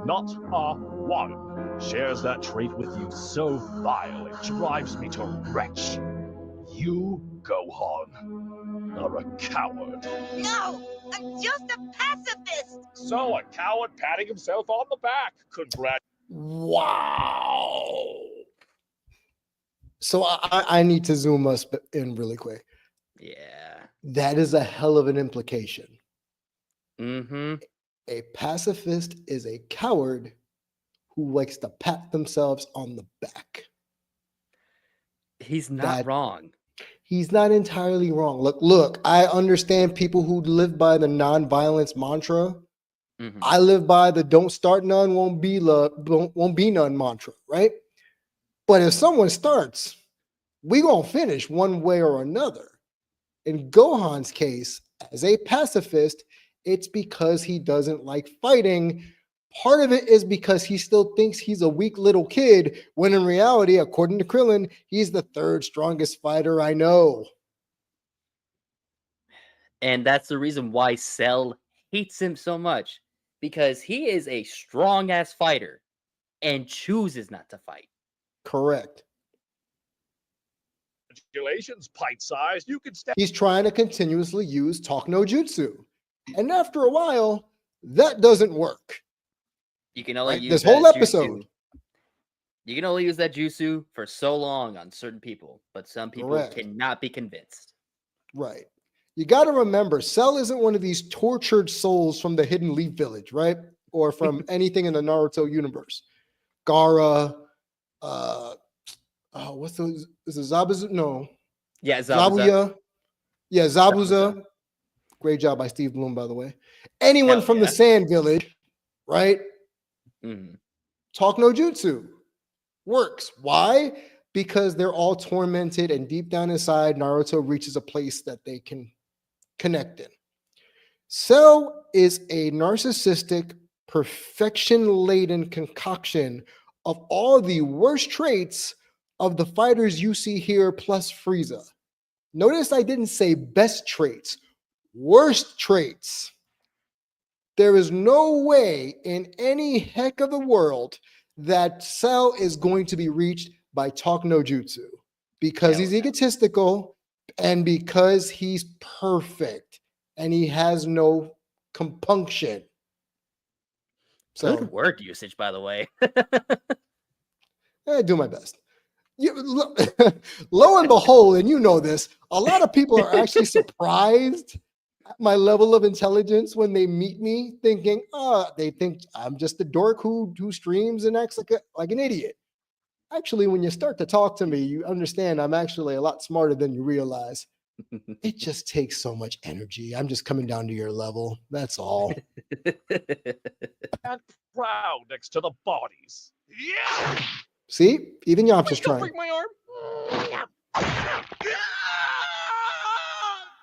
not a one, shares that trait with you so vile it drives me to retch. You, Gohan, are a coward. No, I'm just a pacifist. So a coward patting himself on the back. Wow. So I need to zoom us in really quick. Yeah. That is a hell of an implication. Mm-hmm. A pacifist is a coward who likes to pat themselves on the back. He's not wrong. He's not entirely wrong. Look, I understand people who live by the nonviolence mantra. Mm-hmm. I live by the don't start none, won't be none mantra, right? But if someone starts, we gonna finish one way or another. In Gohan's case, as a pacifist, it's because he doesn't like fighting. Part of it is because he still thinks he's a weak little kid, when in reality, according to Krillin, he's the third strongest fighter I know. And that's the reason why Cell hates him so much, because he is a strong-ass fighter and chooses not to fight. Correct. Congratulations, pint-sized. You can step. He's trying to continuously use Talk No Jutsu. And after a while, that doesn't work. You can only Right? use This that whole episode. jutsu. You can only use that jutsu for so long on certain people, but some people Correct. cannot be convinced. Right. You got to remember, Cell isn't one of these tortured souls from the Hidden Leaf Village, right? Or from anything in the Naruto universe. Gaara, what's the, is it Zabuza? No. Yeah, Zabuza. Yeah, Zabuza. Great job by Steve Bloom, by the way. Anyone Hell from the yeah. Sand Village, right? Mhm. Talk no jutsu. Works. Why? Because they're all tormented, and deep down inside, Naruto reaches a place that they can connect in. Cell is a narcissistic, perfection-laden concoction of all the worst traits of the fighters you see here, plus Frieza. Notice I didn't say best traits, worst traits. There is no way in any heck of the world that Cell is going to be reached by Talk no Jutsu because Hell he's no. egotistical and because he's perfect and he has no compunction. So Good word usage, by the way. I do my best. Lo and behold, and you know this, a lot of people are actually surprised at my level of intelligence when they meet me, thinking, they think I'm just a dork who streams and acts like an idiot. Actually, when you start to talk to me, you understand I'm actually a lot smarter than you realize. It just takes so much energy. I'm just coming down to your level. That's all. And proud next to the bodies. Yeah! See, even Yamcha's Please don't trying. break my arm.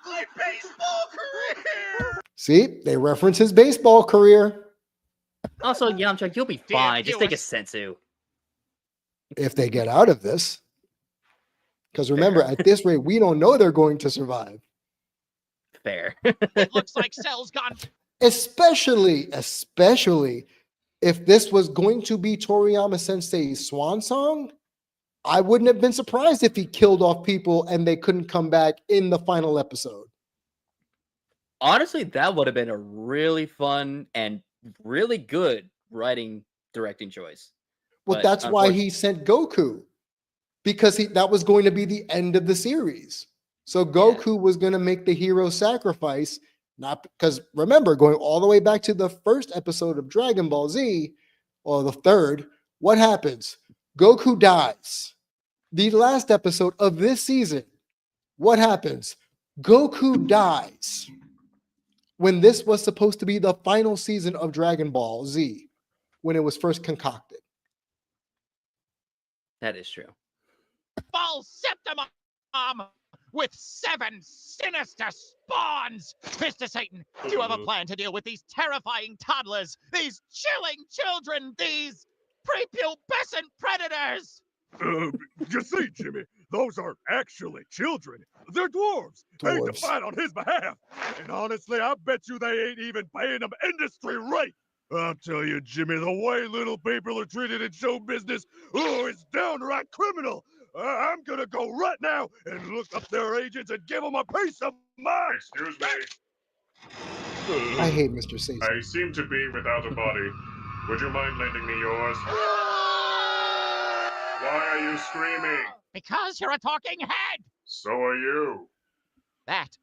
My baseball career! See, they reference his baseball career. Also, Yamcha, you'll be Dear fine. Just take a viewers. sensu. If they get out of this. Because remember, Fair. at this rate, we don't know they're going to survive. Fair. It looks like Cell's gone. Especially if this was going to be Toriyama Sensei's swan song, I wouldn't have been surprised if he killed off people and they couldn't come back in the final episode. Honestly, that would have been a really fun and really good writing, directing choice. Well, But that's why he sent Goku, because that was going to be the end of the series. So Goku was going to make the hero sacrifice, not because remember, going all the way back to the first episode of Dragon Ball Z, or the third, what happens? Goku dies. The last episode of this season, what happens? Goku dies when this was supposed to be the final season of Dragon Ball Z, when it was first concocted. That is true. Ball septimum with 7 sinister spawns. Mr. Satan, do you have a plan to deal with these terrifying toddlers, these chilling children, these prepubescent predators? You see, Jimmy, those aren't actually children. They're dwarves. Paid to Dwarves. fight on his behalf. And honestly, I bet you they ain't even paying them industry rate. I'll tell you, Jimmy, the way little people are treated in show business, it's downright criminal. I'm gonna go right now and look up their agents and give them a piece of mind. Excuse me. I hate Mr. Satan. I seem to be without a body. Would you mind lending me yours? Why are you screaming? Because you're a talking head. So are you. That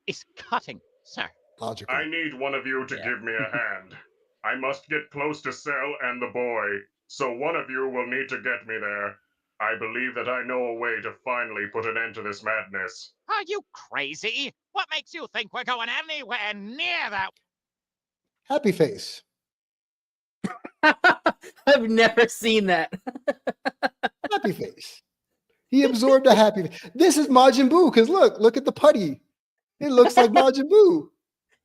is cutting, sir. Logical. I need one of you to give me a hand. I must get close to Cell and the boy, so one of you will need to get me there. I believe that I know a way to finally put an end to this madness. Are you crazy? What makes you think we're going anywhere near that? Happy face. I've never seen that. Happy face. He absorbed a happy face. This is Majin Buu, because look at the putty. It looks like Majin Buu.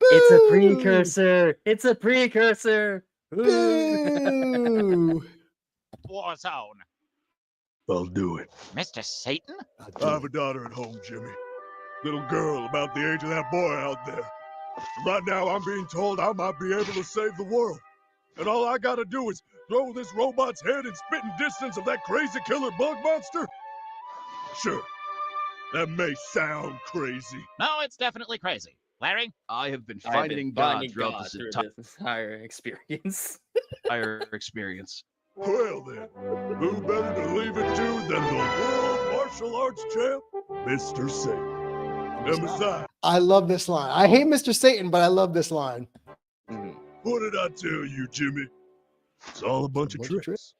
It's a Boo! precursor. It's a precursor. Boo! Warzone. I'll do it. Mr. Satan? I have a daughter at home, Jimmy. Little girl about the age of that boy out there. Right now, I'm being told I might be able to save the world. And all I gotta do is throw this robot's head in spitting distance of that crazy killer bug monster? Sure, that may sound crazy. No, it's definitely crazy. Larry? I have been I've finding been God finding throughout God this through this entire experience. entire experience. Well then, who better to leave it to than the world martial arts champ, Mr. Satan. And besides, I love this line. I hate Mr. Satan, but I love this line. what did I tell you, Jimmy? It's all a bunch of tricks.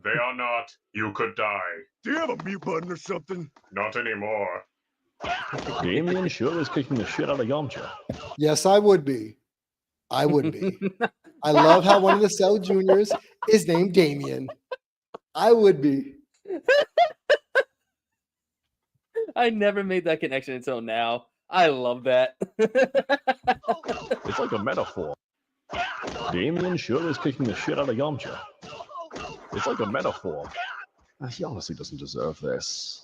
They are not. You could die. Do you have a mute button or something? Not anymore. Damien sure is kicking the shit out of Yamcha. Yes, I would be. I would be. I love how one of the Cell Juniors is named Damien. I would be. I never made that connection until now. I love that. It's like a metaphor. Damien sure is kicking the shit out of Yamcha. It's like a metaphor. He honestly doesn't deserve this.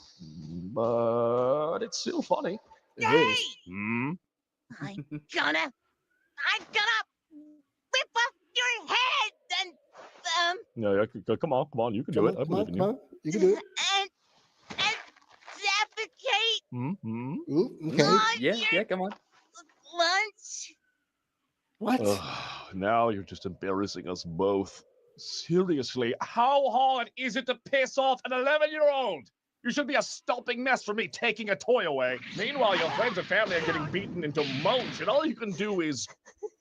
But it's still funny. It is. Hmm? I'm gonna whip off your head and Yeah, come on, you can do it. I believe in you. Come on. You can do it. and defecate Mm-hmm. Ooh, okay. on yeah, your come on. lunch. What? Now you're just embarrassing us both. Seriously, how hard is it to piss off an 11-year-old? You should be a stomping mess for me taking a toy away. Meanwhile, your friends and family are getting beaten into mulch, and all you can do is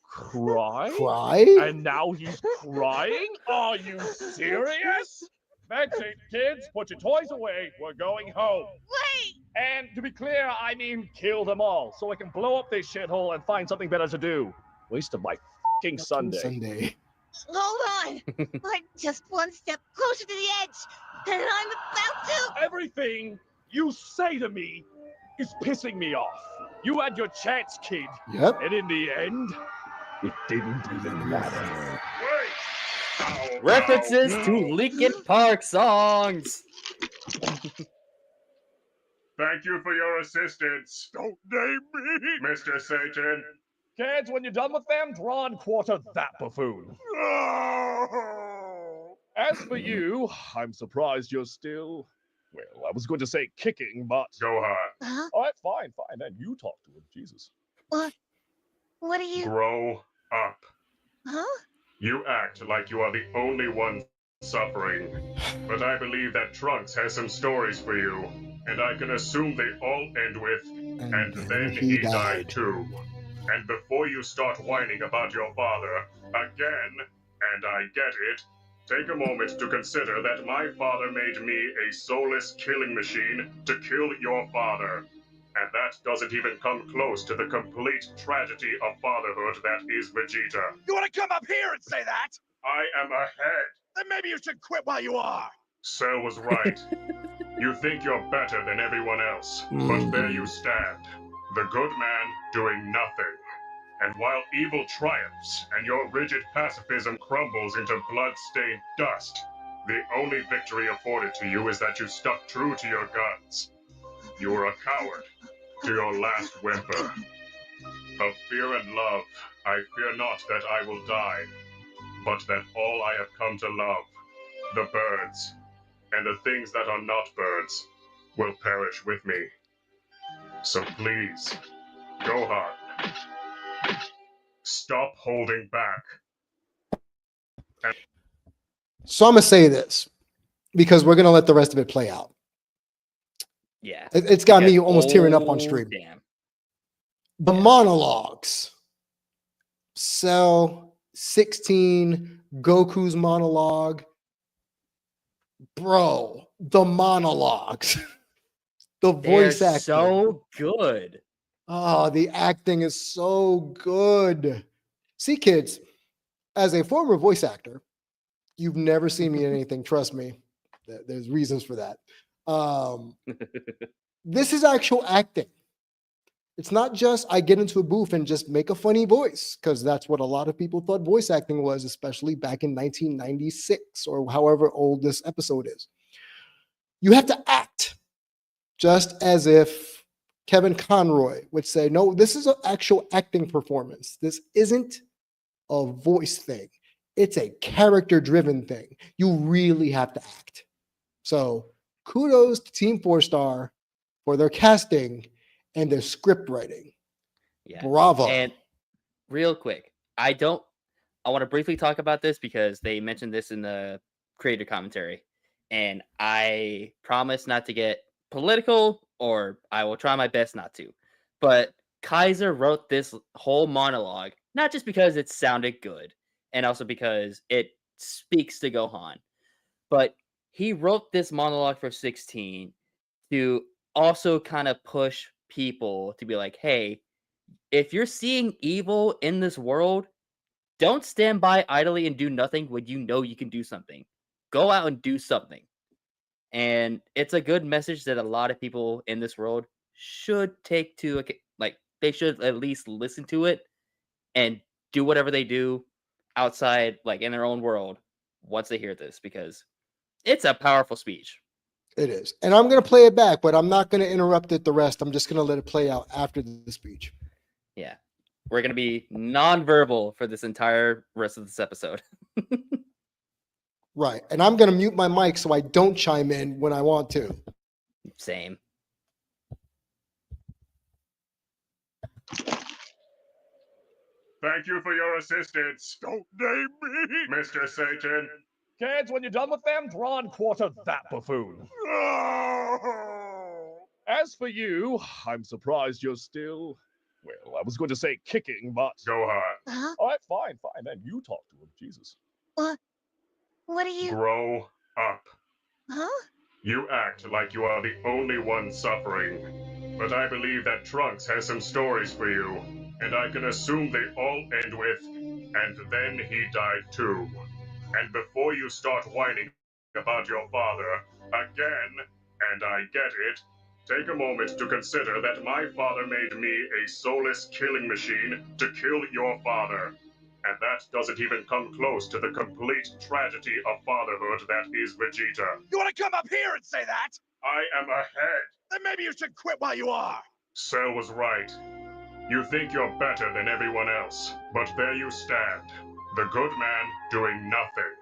cry? Cry? And now he's crying? Are you serious? That's it, kids. Put your toys away. We're going home. Wait! And to be clear, I mean kill them all, so I can blow up this shithole and find something better to do. Waste of my fucking Sunday. Hold on! I'm just one step closer to the edge, and I'm about to. Everything you say to me is pissing me off. You had your chance, kid. Yep. And in the end, it didn't even matter. Wait! Ow, References ow. to Linkin Park songs. Thank you for your assistance. Don't name me. Mr. Satan. Kids, when you're done with them, draw and quarter that buffoon. As for you, I'm surprised you're still... Well, I was going to say kicking, but... Gohan, Huh? All right, fine. Then you talk to him. Jesus. What? What are you? grow up. Huh? You act like you are the only one suffering. But I believe that Trunks has some stories for you. And I can assume they all end with, and then he died too. And before you start whining about your father, again, and I get it, take a moment to consider that my father made me a soulless killing machine to kill your father. And that doesn't even come close to the complete tragedy of fatherhood that is Vegeta. You want to come up here and say that? I am ahead. Then maybe you should quit while you are. Cell was right. You think you're better than everyone else, but there you stand. The good man doing nothing. And while evil triumphs and your rigid pacifism crumbles into blood-stained dust, the only victory afforded to you is that you stuck true to your guns. You were a coward to your last whimper. Of fear and love, I fear not that I will die, but that all I have come to love, the birds, and the things that are not birds, will perish with me. So please, Gohan, stop holding back. So I'm going to say this because we're going to let the rest of it play out. Yeah. It's got me almost tearing up on stream. Damn. The monologues. Cell 16, Goku's monologue. Bro, the monologues. The voice They're acting. so good. Oh, the acting is so good. See, kids, as a former voice actor, you've never seen me in anything. Trust me. There's reasons for that. This is actual acting. It's not just I get into a booth and just make a funny voice, because that's what a lot of people thought voice acting was, especially back in 1996 or however old this episode is. You have to act just as if Kevin Conroy would say, no, this is an actual acting performance. This isn't a voice thing. It's a character-driven thing. You really have to act. So kudos to Team 4-Star for their casting and their script writing. Yeah. Bravo. And real quick, I want to briefly talk about this because they mentioned this in the creator commentary. And I promise not to get political, or I will try my best not to. But Kaiser wrote this whole monologue, not just because it sounded good, and also because it speaks to Gohan, but he wrote this monologue for 16 to also kind of push people to be like, hey, if you're seeing evil in this world, don't stand by idly and do nothing when you know you can do something. Go out and do something. And it's a good message that a lot of people in this world should take to, like, they should at least listen to it and do whatever they do outside, like in their own world, once they hear this, because it's a powerful speech. It is. And I'm going to play it back, but I'm not going to interrupt it the rest. I'm just going to let it play out after the speech. Yeah. We're going to be nonverbal for this entire rest of this episode. Right. And I'm going to mute my mic so I don't chime in when I want to. Same. Thank you for your assistance. Don't name me. Mr. Satan. Kids, when you're done with them, draw and quarter that buffoon. No. As for you, I'm surprised you're still, well, I was going to say kicking, but... Gohan. Huh? All right, fine, then you talk to him, Jesus. What are you? Grow up. Huh? You act like you are the only one suffering. But I believe that Trunks has some stories for you. And I can assume they all end with, and then he died too. And before you start whining about your father, again, and I get it, take a moment to consider that my father made me a soulless killing machine to kill your father. And that doesn't even come close to the complete tragedy of fatherhood that is Vegeta. You want to come up here and say that? I am ahead. Then maybe you should quit while you are. Cell was right. You think you're better than everyone else, but there you stand, the good man doing nothing.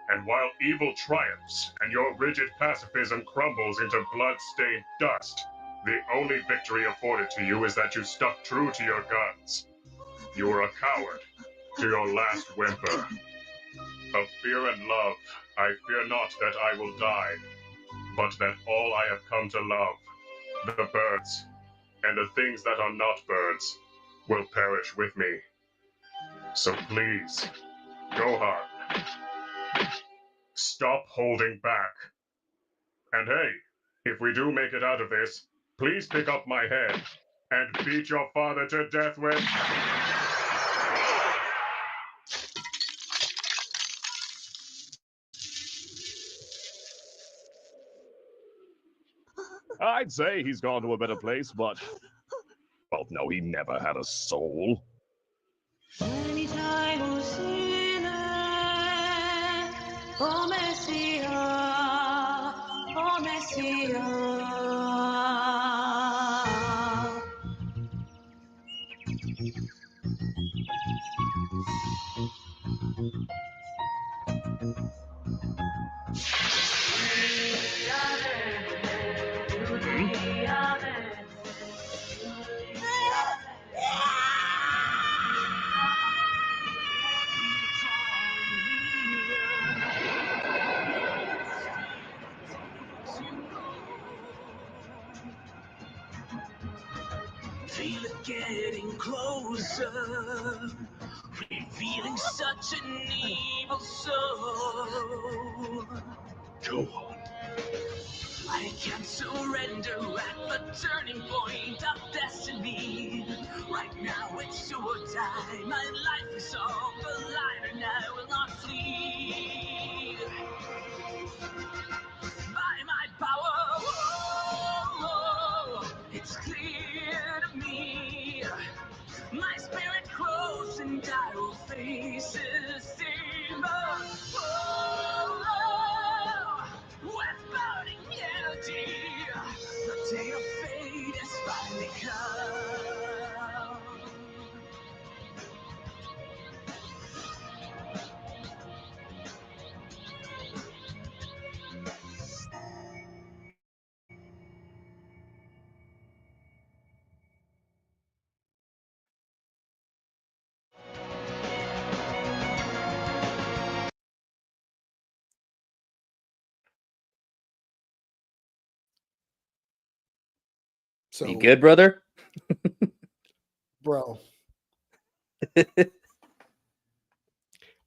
And while evil triumphs and your rigid pacifism crumbles into blood-stained dust, the only victory afforded to you is that you stuck true to your guns. You were a coward to your last whimper. Of fear and love, I fear not that I will die, but that all I have come to love, the birds, and the things that are not birds, will perish with me. So please, Gohan, stop holding back. And hey, if we do make it out of this, please pick up my head and beat your father to death with... I'd say he's gone to a better place, but... well, no, he never had a soul. Feel it getting closer, revealing such an evil soul. Go on. I can't surrender at the turning point of destiny. Right now it's do or die. My life is on the line and I will not flee. By my power, whoa, it's clear to me. My spirit grows and I will face this demon. With burning energy, the day of fate is finally come. So, You good, brother? Bro.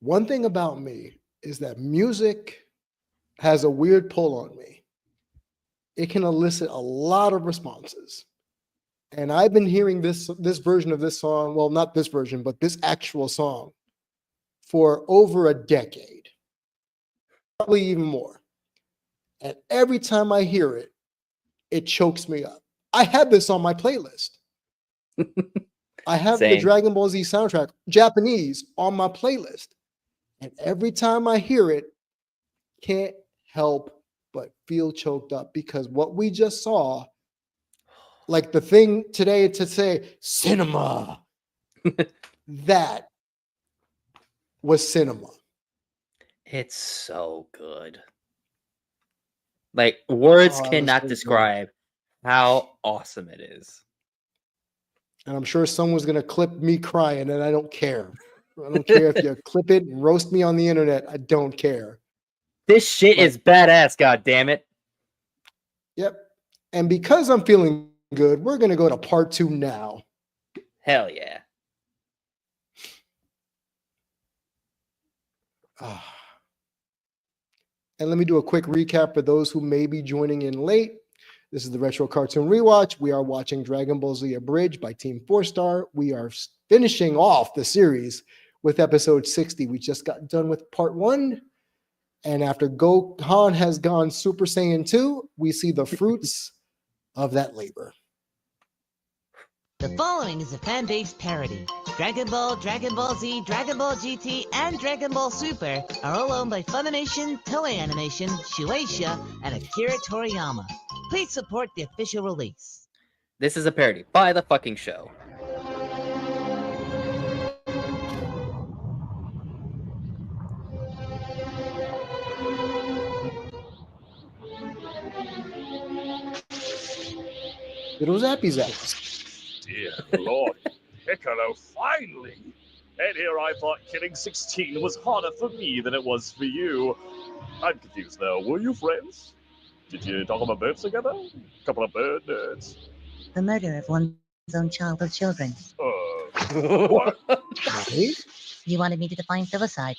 One thing about me is that music has a weird pull on me. It can elicit a lot of responses. And I've been hearing this version of this song, well, not this version, but this actual song for over a decade, probably even more. And every time I hear it, it chokes me up. I have this on my playlist. I have the Same. Dragon Ball Z soundtrack, Japanese, on my playlist. And every time I hear it, can't help but feel choked up because what we just saw, like the thing today to say cinema, that was cinema. It's so good. Like words Oh, it was cannot so good. describe how awesome it is. And I'm sure someone's going to clip me crying, and I don't care. I don't care if you clip it and roast me on the internet. I don't care. This shit But- is badass, god damn it. Yep. And because I'm feeling good, we're going to go to part 2 now. Hell yeah. And let me do a quick recap for those who may be joining in late. This is the Retro Cartoon Rewatch. We are watching Dragon Ball Z Abridged by Team 4-Star. We are finishing off the series with episode 60. We just got done with part 1. And after Gohan has gone Super Saiyan 2, we see the fruits of that labor. The following is a fan-based parody. Dragon Ball, Dragon Ball Z, Dragon Ball GT, and Dragon Ball Super are all owned by Funimation, Toei Animation, Shueisha, and Akira Toriyama. Please support the official release. This is a parody by the fucking show. Little Zappy Zaps. Dear Lord, Piccolo, finally! And here I thought killing 16 was harder for me than it was for you. I'm confused though. Were you friends? Did you talk about birds together? Couple of bird nerds. The murder of one's own childhood children. What? Right? You wanted me to define filicide.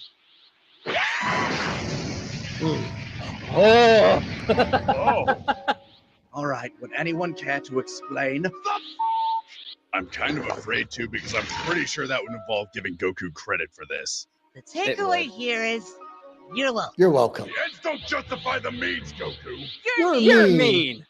Oh! All right, would anyone care to explain? I'm kind of afraid to because I'm pretty sure that would involve giving Goku credit for this. The takeaway here is, you're welcome. You're welcome. The ends don't justify the means, Goku. You're mean.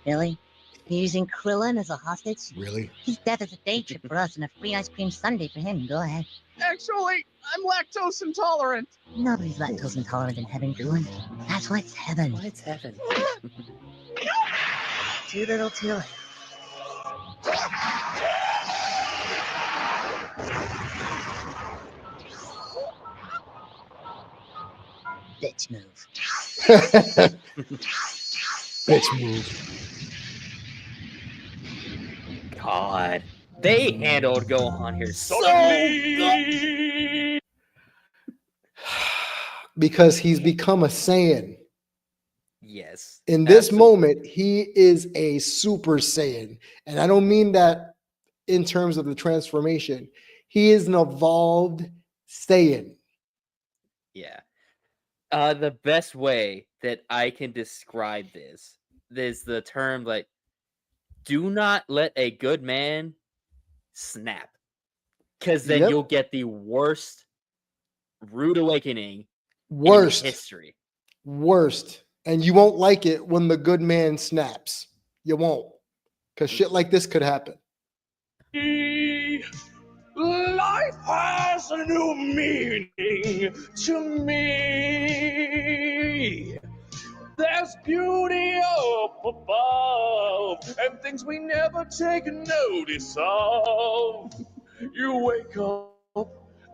Really? You're using Krillin as a hostage? Really? His death is a day trip for us and a free ice cream sundae for him. Go ahead. Actually, I'm lactose intolerant. Nobody's lactose intolerant in heaven, Krillin. That's why it's heaven. It's heaven. Too little, too late. Bitch move. Bitch move. God. They handled Gohan here so good. Because he's become a Saiyan. Yes. In this absolutely. moment, he is a Super Saiyan. And I don't mean that in terms of the transformation. He is an evolved Saiyan. Yeah. The best way that I can describe this is the term like, do not let a good man snap. Because then Yep. you'll get the worst rude awakening Worst. in history. Worst. And you won't like it when the good man snaps. You won't. Because shit like this could happen. Life has a new meaning to me. There's beauty up above and things we never take notice of. You wake up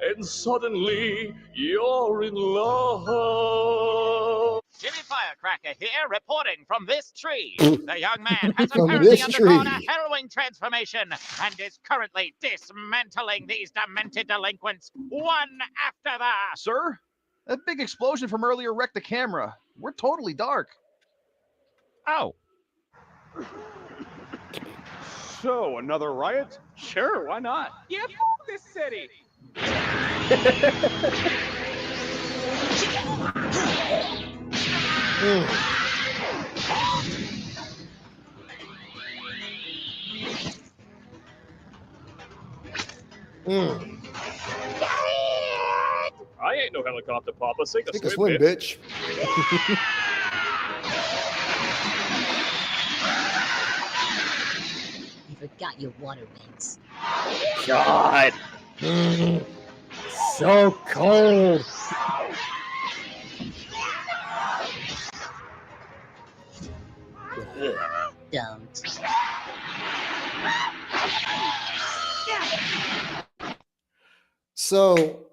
and suddenly you're in love. Jimmy Firecracker here, reporting from this tree. The young man has From apparently this undergone tree. a harrowing transformation and is currently dismantling these demented delinquents one after the... Sir, that big explosion from earlier wrecked the camera. We're totally dark. Oh. So, another riot? Sure, why not? Yeah, this city. I ain't no helicopter papa. Sink Take a a swim, swim, bitch. You forgot your water wings. God. So cold. Don't. So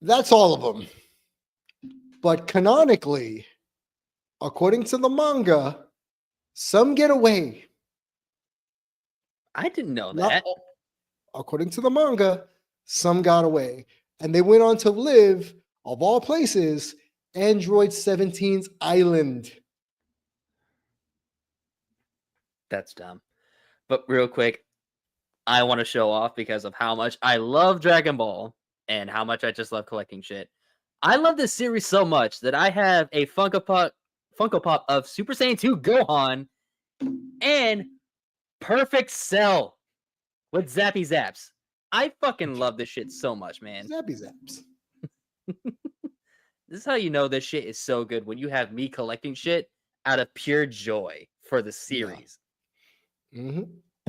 that's all of them. But canonically, according to the manga, some get away. I didn't know Not that. all- according to the manga, some got away. And they went on to live, of all places, Android 17's island. That's dumb. But real quick, I want to show off because of how much I love Dragon Ball and how much I just love collecting shit. I love this series so much that I have a Funko Pop of Super Saiyan 2 Gohan and Perfect Cell with Zappy Zaps. I fucking love this shit so much, man. Zappy Zaps. This is how you know this shit is so good, when you have me collecting shit out of pure joy for the series. Mm-hmm.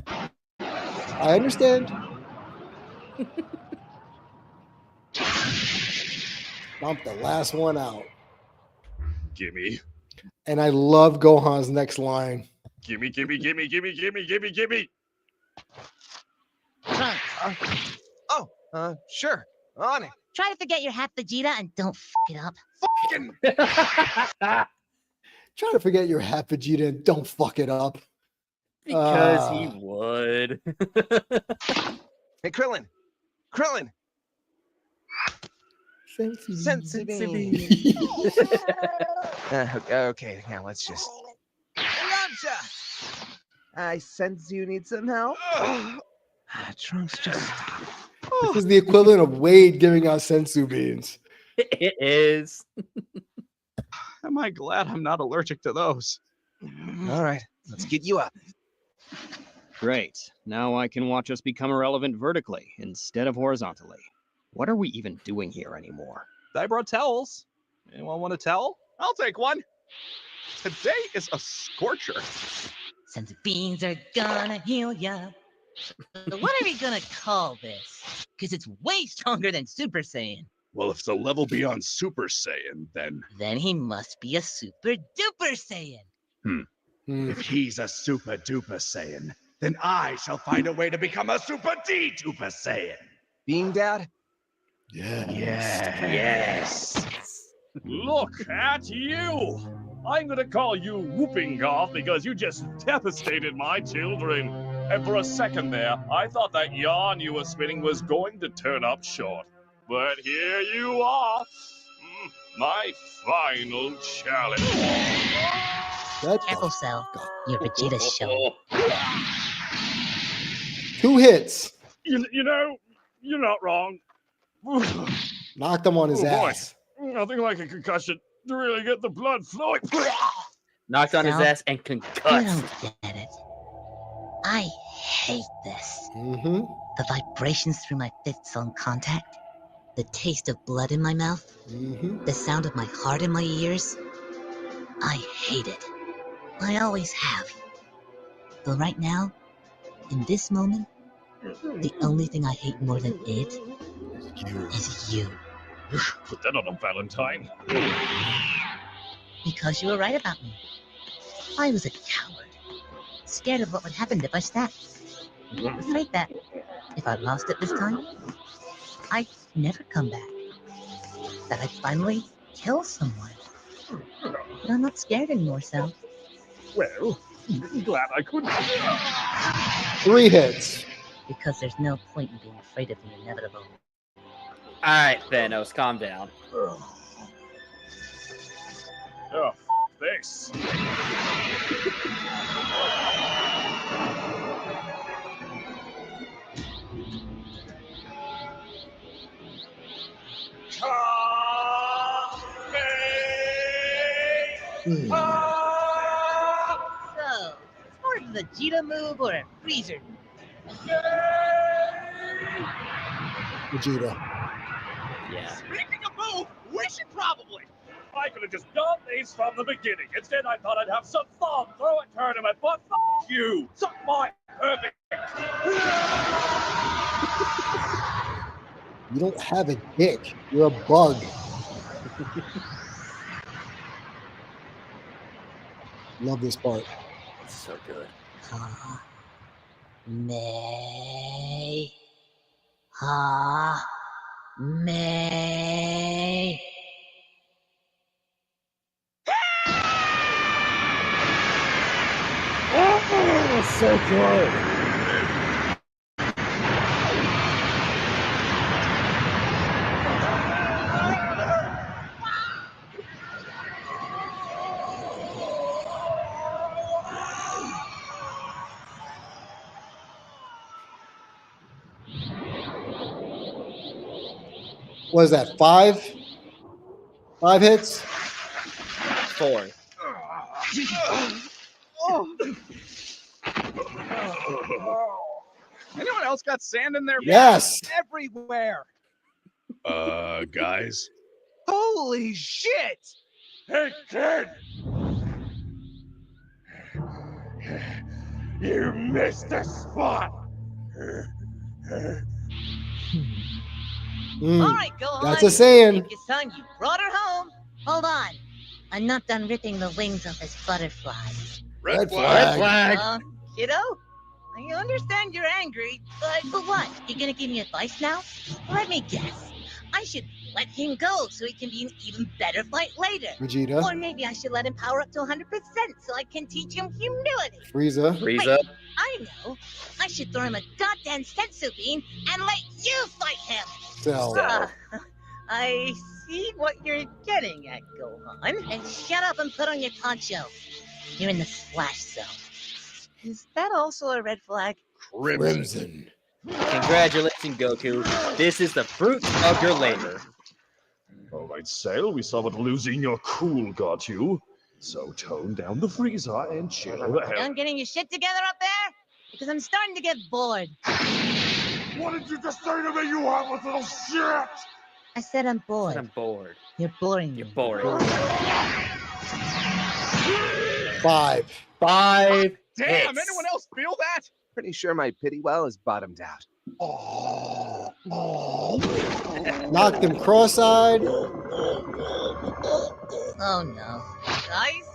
I understand. I'm the last one out. Gimme. And I love Gohan's next line. Gimme, gimme, gimme, gimme, gimme, gimme, gimme. Sure. On it. Try to forget your half Vegeta and don't f it up. Fucking. Try to forget your half Vegeta and don't fuck it up. Because he would. Hey, Krillin. Krillin. Sensi bean. Okay, now let's just. Yamcha! I sense you need some help. Trunks just. This is the equivalent of Wade giving out sensu beans. It is. Am I glad I'm not allergic to those? All right, let's get you up. Great. Now I can watch us become irrelevant vertically instead of horizontally. What are we even doing here anymore? I brought towels. Anyone want a towel? I'll take one. Today is a scorcher. Senzu beans are gonna heal ya. But what are we gonna call this? Because it's way stronger than Super Saiyan. Well, if it's a level beyond Super Saiyan, then Then he must be a Super Duper Saiyan. if he's a Super Duper Saiyan, then I shall find a way to become a Super D Duper Saiyan. Beam Dad? Yes. Look at you! I'm gonna call you Whooping Cough because you just devastated my children. And for a second there, I thought that yarn you were spinning was going to turn up short. But here you are. My final challenge. Careful, Cell. Your Vegeta's showing. 2 hits. You know, you're not wrong. Knocked him on his Oh, boy. ass. Nothing like a concussion to really get the blood flowing. Knocked on his Cell, ass and You concussed. don't get it. I hate this. Mm-hmm. The vibrations through my fists on contact, the taste of blood in my mouth, Mm-hmm. the sound of my heart in my ears. I hate it. I always have. But right now, in this moment, the only thing I hate more than it is you. Put that on a Valentine. Because you were right about me. I was a coward. Scared of what would happen if I snapped. Afraid that if I lost it this time, I'd never come back. That I'd finally kill someone. But I'm not scared anymore, Sal. Well, I'm glad I couldn't. 3 hits. Because there's no point in being afraid of the inevitable. Alright, Thanos, calm down. Oh, thanks. So, it's more of a Vegeta move or a Freezer move? Vegeta. Yeah. Speaking of move, we should probably. I could have just done these from the beginning. Instead, I thought I'd have some fun, throw a tournament, but f you. Suck my perfect. You don't have a dick. You're a bug. Love this part. So good. May. Ha. May. Oh, so good. What is that? 5? 5 hits? 4. Anyone else got sand in their Yes. everywhere? Guys? Holy shit! Hey, kid! You missed the spot! All right, go on. That's a saying. If your son, you brought her home. Hold on. I'm not done ripping the wings off his butterfly. Red flag. Kiddo, I understand you're angry, but what? You gonna give me advice now? Let me guess. I should let him go so he can be an even better fight later. Vegeta. Or maybe I should let him power up to 100% so I can teach him humility. Frieza. Wait, I know. I should throw him a goddamn sensu bean and let you fight him. Cell. I see what you're getting at, Gohan. And shut up and put on your poncho. You're in the splash zone. Is that also a red flag? Crimson. Congratulations, Goku. This is the fruit of your labor. All right, Cell, we saw what losing your cool got you. So tone down the Frieza and chill the hell. Done getting your shit together up there? Because I'm starting to get bored. What did you just say to me, you heartless little shit? I said I'm bored. I'm bored. You're boring. You're boring. 5. 5 Damn, hits. anyone else feel that? Pretty sure my pity well is bottomed out. Knocked him cross-eyed. Oh no. Guys,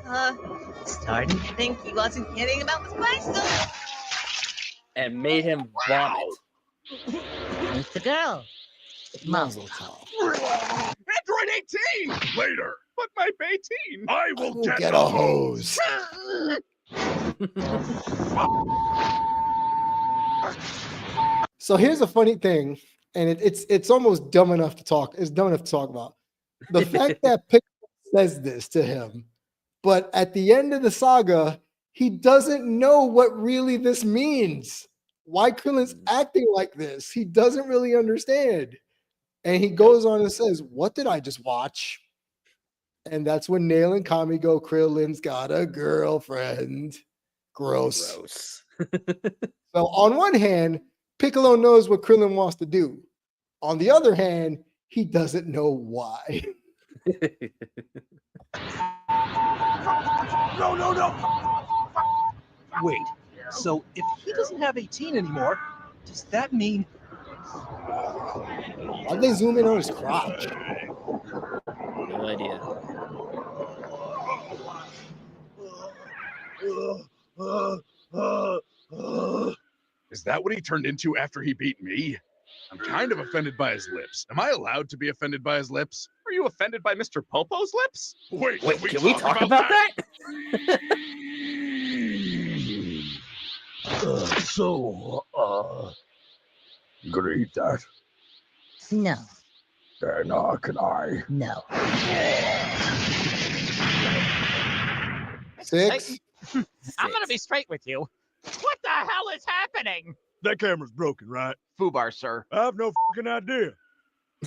starting to think he wasn't kidding about the spice zone. And made him vomit. Who's the girl? Mazel tov. Android 18! Later. But my Bayteen! I will Get, get a hose. So here's a funny thing, and it's almost dumb enough to talk. It's dumb enough to talk about. The fact that Piccolo says this to him, but at the end of the saga, he doesn't know what really this means. Why Krillin's acting like this? He doesn't really understand. And he goes on and says, "What did I just watch?" And that's when Nail and Kami go, "Krillin's got a girlfriend." Gross. So on one hand, Piccolo knows what Krillin wants to do. On the other hand, he doesn't know why. No. Wait, so if he doesn't have 18 anymore, does that mean... Why'd they zoom in on his crotch? No idea. Is that what he turned into after he beat me? I'm kind of offended by his lips. Am I allowed to be offended by his lips? Are you offended by Mr. Popo's lips? Wait, can we talk about that? Gonna eat that? No. Then can I? No. 6. I'm gonna be straight with you. What the hell is happening? That camera's broken, right? Fubar, sir. I have no fucking idea.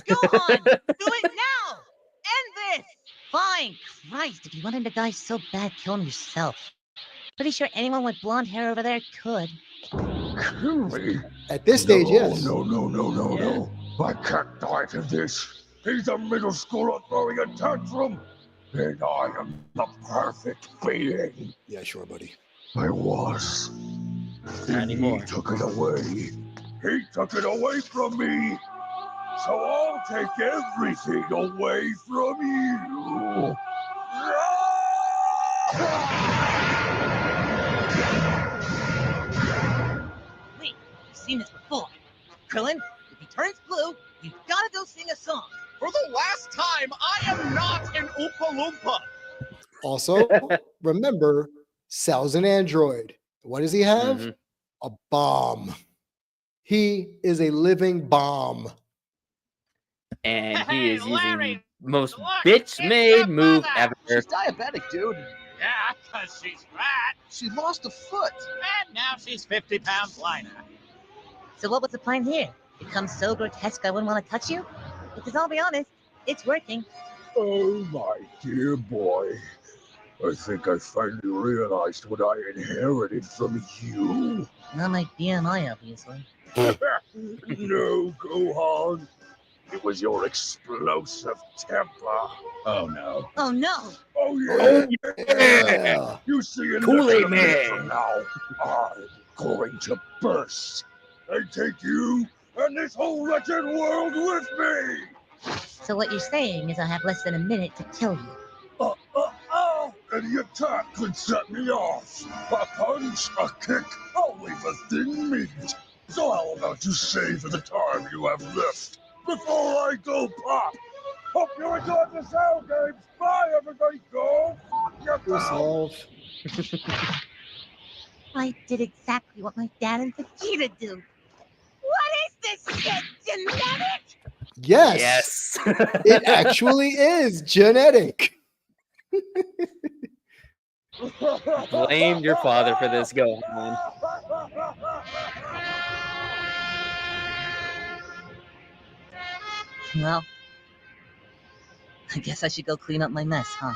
Go on. Do it now. End this. Fine, Christ, if you wanted to die so bad, kill him yourself. Pretty sure anyone with blonde hair over there could. Kill me? At this stage, yes. No. I can't die to this. He's a middle schooler throwing a tantrum. And I am the perfect being. Yeah, sure, buddy. I was. Not He anymore. took it away. He took it away from me. So I'll take everything away from you. Wait, you've seen this before. Krillin, if he turns blue, you've gotta go sing a song. For the last time, I am not an Oompa Loompa. Also, remember, Cell's an android. What does he have? Mhm. A bomb. He is a living bomb. And he Hey, is using Larry, the most look, bitch-made it's your move mother. ever. She's diabetic, dude. Yeah, 'cause she's fat. She lost a foot. And now she's 50 pounds lighter. So what was the plan here? Become so grotesque I wouldn't want to touch you? Because I'll be honest, it's working. Oh, my dear boy. I think I finally realized what I inherited from you. Not my BMI, obviously. No, Gohan. It was your explosive temper. Oh, no. Oh no! Oh, yeah. Yeah. You see, in Kool-Aid less than a minute Man. from now, I'm going to burst and take you and this whole wretched world with me. So what you're saying is I have less than a minute to kill you. Any attack could set me off. A punch, a kick, I'll leave a thin meat. So how about you save the time you have left before I go pop? Hope you enjoyed the sound games. Bye, everybody. Go fuck yourself. Yourself. I did exactly what my dad and Vegeta do. What is this shit? Genetic? Yes. Yes. It actually is genetic. Blame your father for this, Gohan. Well, I guess I should go clean up my mess, huh?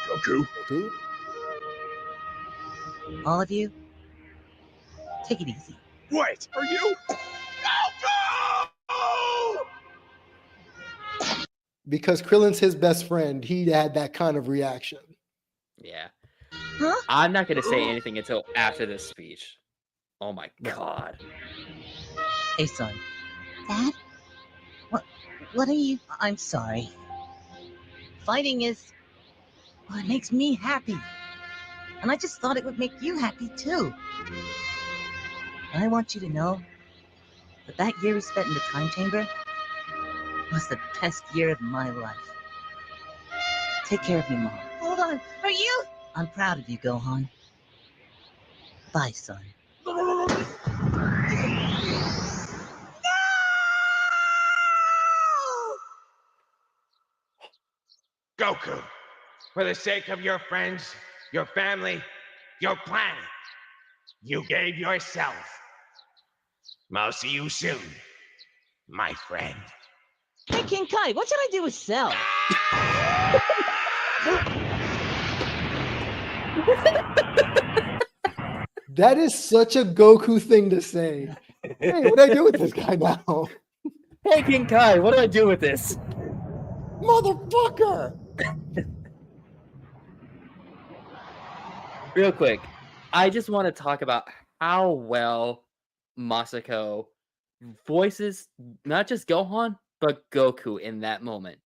Goku. Goku? All of you, take it easy. Wait, are you? Because Krillin's his best friend, he had that kind of reaction. Yeah. Huh? I'm not going to say anything until after this speech. Oh my god. Hey, son. Dad? What are you? I'm sorry. Fighting is what makes me happy. And I just thought it would make you happy too. And I want you to know that that year we spent in the time chamber was the best year of my life. Take care of your mom. Hold on. Are you? I'm proud of you, Gohan. Bye, son. Goku, for the sake of your friends, your family, your planet, you gave yourself. I'll see you soon, my friend. Hey, King Kai, what should I do with Cell? That is such a Goku thing to say. Hey, what do I do with this guy now? Hey, King Kai, what do I do with this? Motherfucker! Real quick, I just want to talk about how well Masako voices not just Gohan, but Goku in that moment.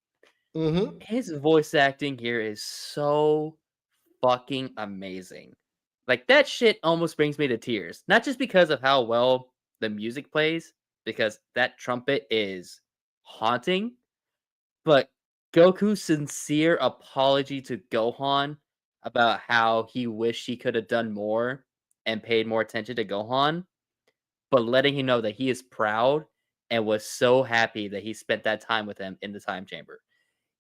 Mm-hmm. His voice acting here is so fucking amazing. Like, that shit almost brings me to tears. Not just because of how well the music plays, because that trumpet is haunting, but Goku's sincere apology to Gohan about how he wished he could have done more and paid more attention to Gohan, but letting him know that he is proud and was so happy that he spent that time with him in the time chamber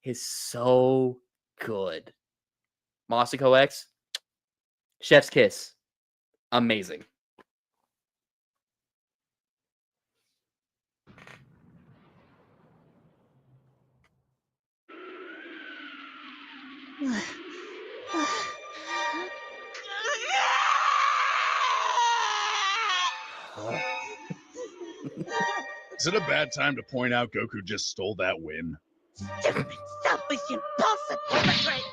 is so good. Masako X, chef's kiss. Amazing. Is it a bad time to point out Goku just stole that win? Stupid, selfish, impulsive hypocrite!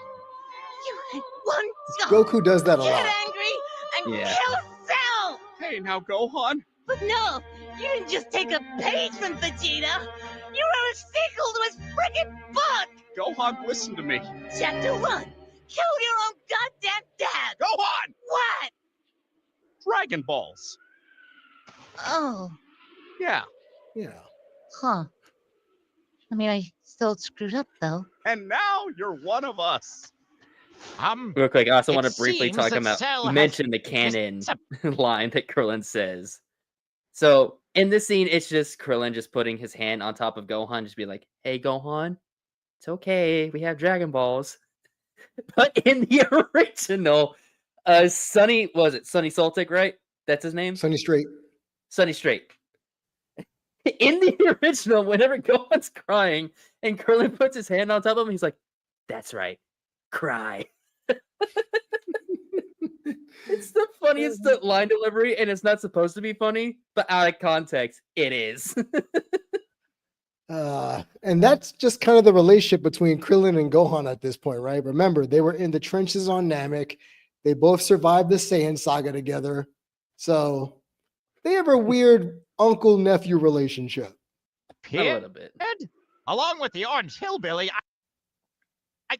You had one job. Goku does that a Get lot. angry and Yeah. kill Cell! Hey, now Gohan. But no, you didn't just take a page from Vegeta. You wrote a sequel to his friggin' book! Gohan, listen to me. Chapter 1. Kill your own goddamn dad! Gohan! What? Dragon Balls. Oh, Yeah. Yeah. huh. I mean, I still screwed up, though. And now you're one of us. Real quick, I also it want to briefly seems talk that about Cell has mention the canon line that Krillin says. So in this scene, it's just Krillin just putting his hand on top of Gohan, just be like, "Hey, Gohan, it's okay. We have Dragon Balls." But in the original, Sonny Sultic, right? That's his name. Sonny Straight. Sonny Straight. In the original, whenever Gohan's crying and Krillin puts his hand on top of him, he's like, "That's right, cry." It's the funniest line delivery, and it's not supposed to be funny, but out of context, it is. And that's just kind of the relationship between Krillin and Gohan at this point, right? Remember, they were in the trenches on Namek. They both survived the Saiyan saga together. So they have a weird uncle-nephew relationship. A little bit. Along with the Orange Hillbilly, I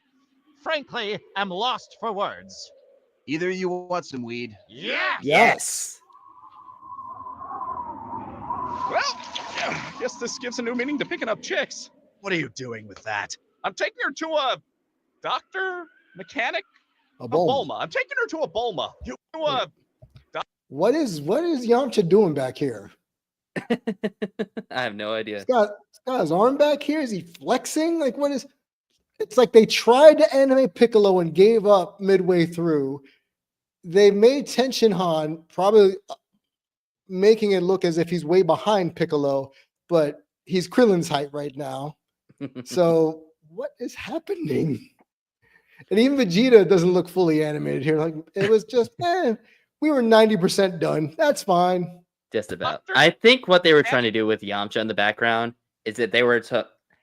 frankly am lost for words. Either you want some weed? Yeah. Yes. Well, guess this gives a new meaning to picking up chicks. What are you doing with that? I'm taking her to a doctor, mechanic, A Bulma. I'm taking her to a Bulma. What is Yamcha doing back here? I have no idea. He's got his arm back here. Is he flexing? Like, what is? It's like they tried to animate Piccolo and gave up midway through. They made Tenshin Han probably making it look as if he's way behind Piccolo, but he's Krillin's height right now. So what is happening? And even Vegeta doesn't look fully animated here. Like, it was just, we were 90% done. That's fine. Just about. I think what they were trying to do with Yamcha in the background is that they were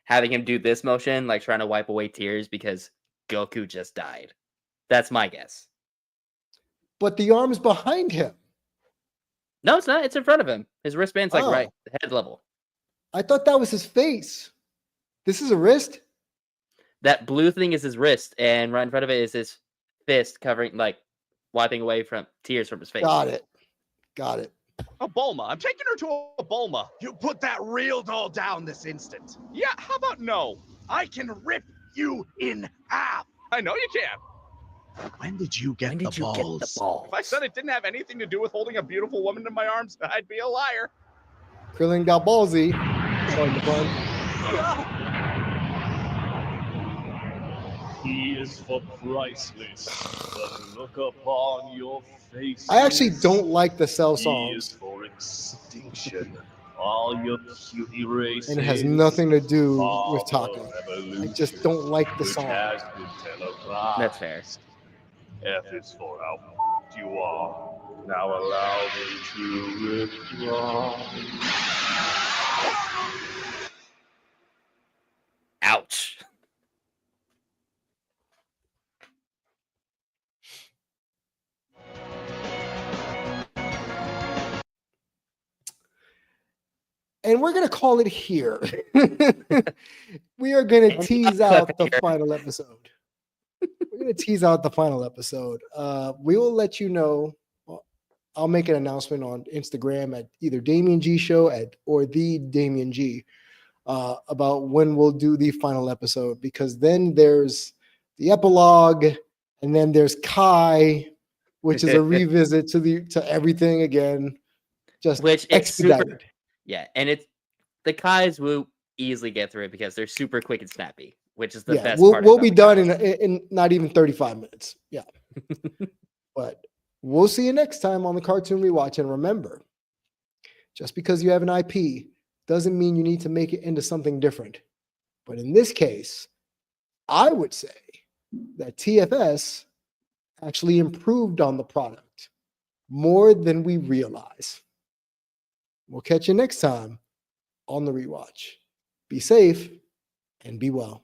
having him do this motion, like trying to wipe away tears because Goku just died. That's my guess. But the arm's behind him. No, it's not. It's in front of him. His wristband's like right head level. I thought that was his face. This is a wrist? That blue thing is his wrist, and right in front of it is his fist covering, like, wiping away from tears from his face. Got it. A Bulma. I'm taking her to a Bulma. You put that real doll down this instant. Yeah, how about no? I can rip you in half. I know you can. When did you get the balls? If I said it didn't have anything to do with holding a beautiful woman in my arms, I'd be a liar. Krillin got ballsy. Pardon the pun. He is for priceless. The look upon your face. I actually don't like the Cell He is songs. for extinction. All your cutie races. And it has nothing to do are with talking. for I evolution, just don't like the which song. has been televised. That's fair. F is for how you are. Now allow me to withdraw. Ouch. And we're going to call it here. We are going to tease out the final episode. We're going to tease out the final episode. We will let you know. I'll make an announcement on Instagram at either Damien G Show or the Damien G about when we'll do the final episode, because then there's the epilogue, and then there's Kai, which is a revisit to everything again, just Which it's expedited. super, yeah, and it's the Kais will easily get through it because they're super quick and snappy, which is the best part. We'll be done in not even 35 minutes. Yeah. But we'll see you next time on the Cartoon Rewatch. And remember, just because you have an IP doesn't mean you need to make it into something different. But in this case, I would say that TFS actually improved on the product more than we realize. We'll catch you next time on the Rewatch. Be safe and be well.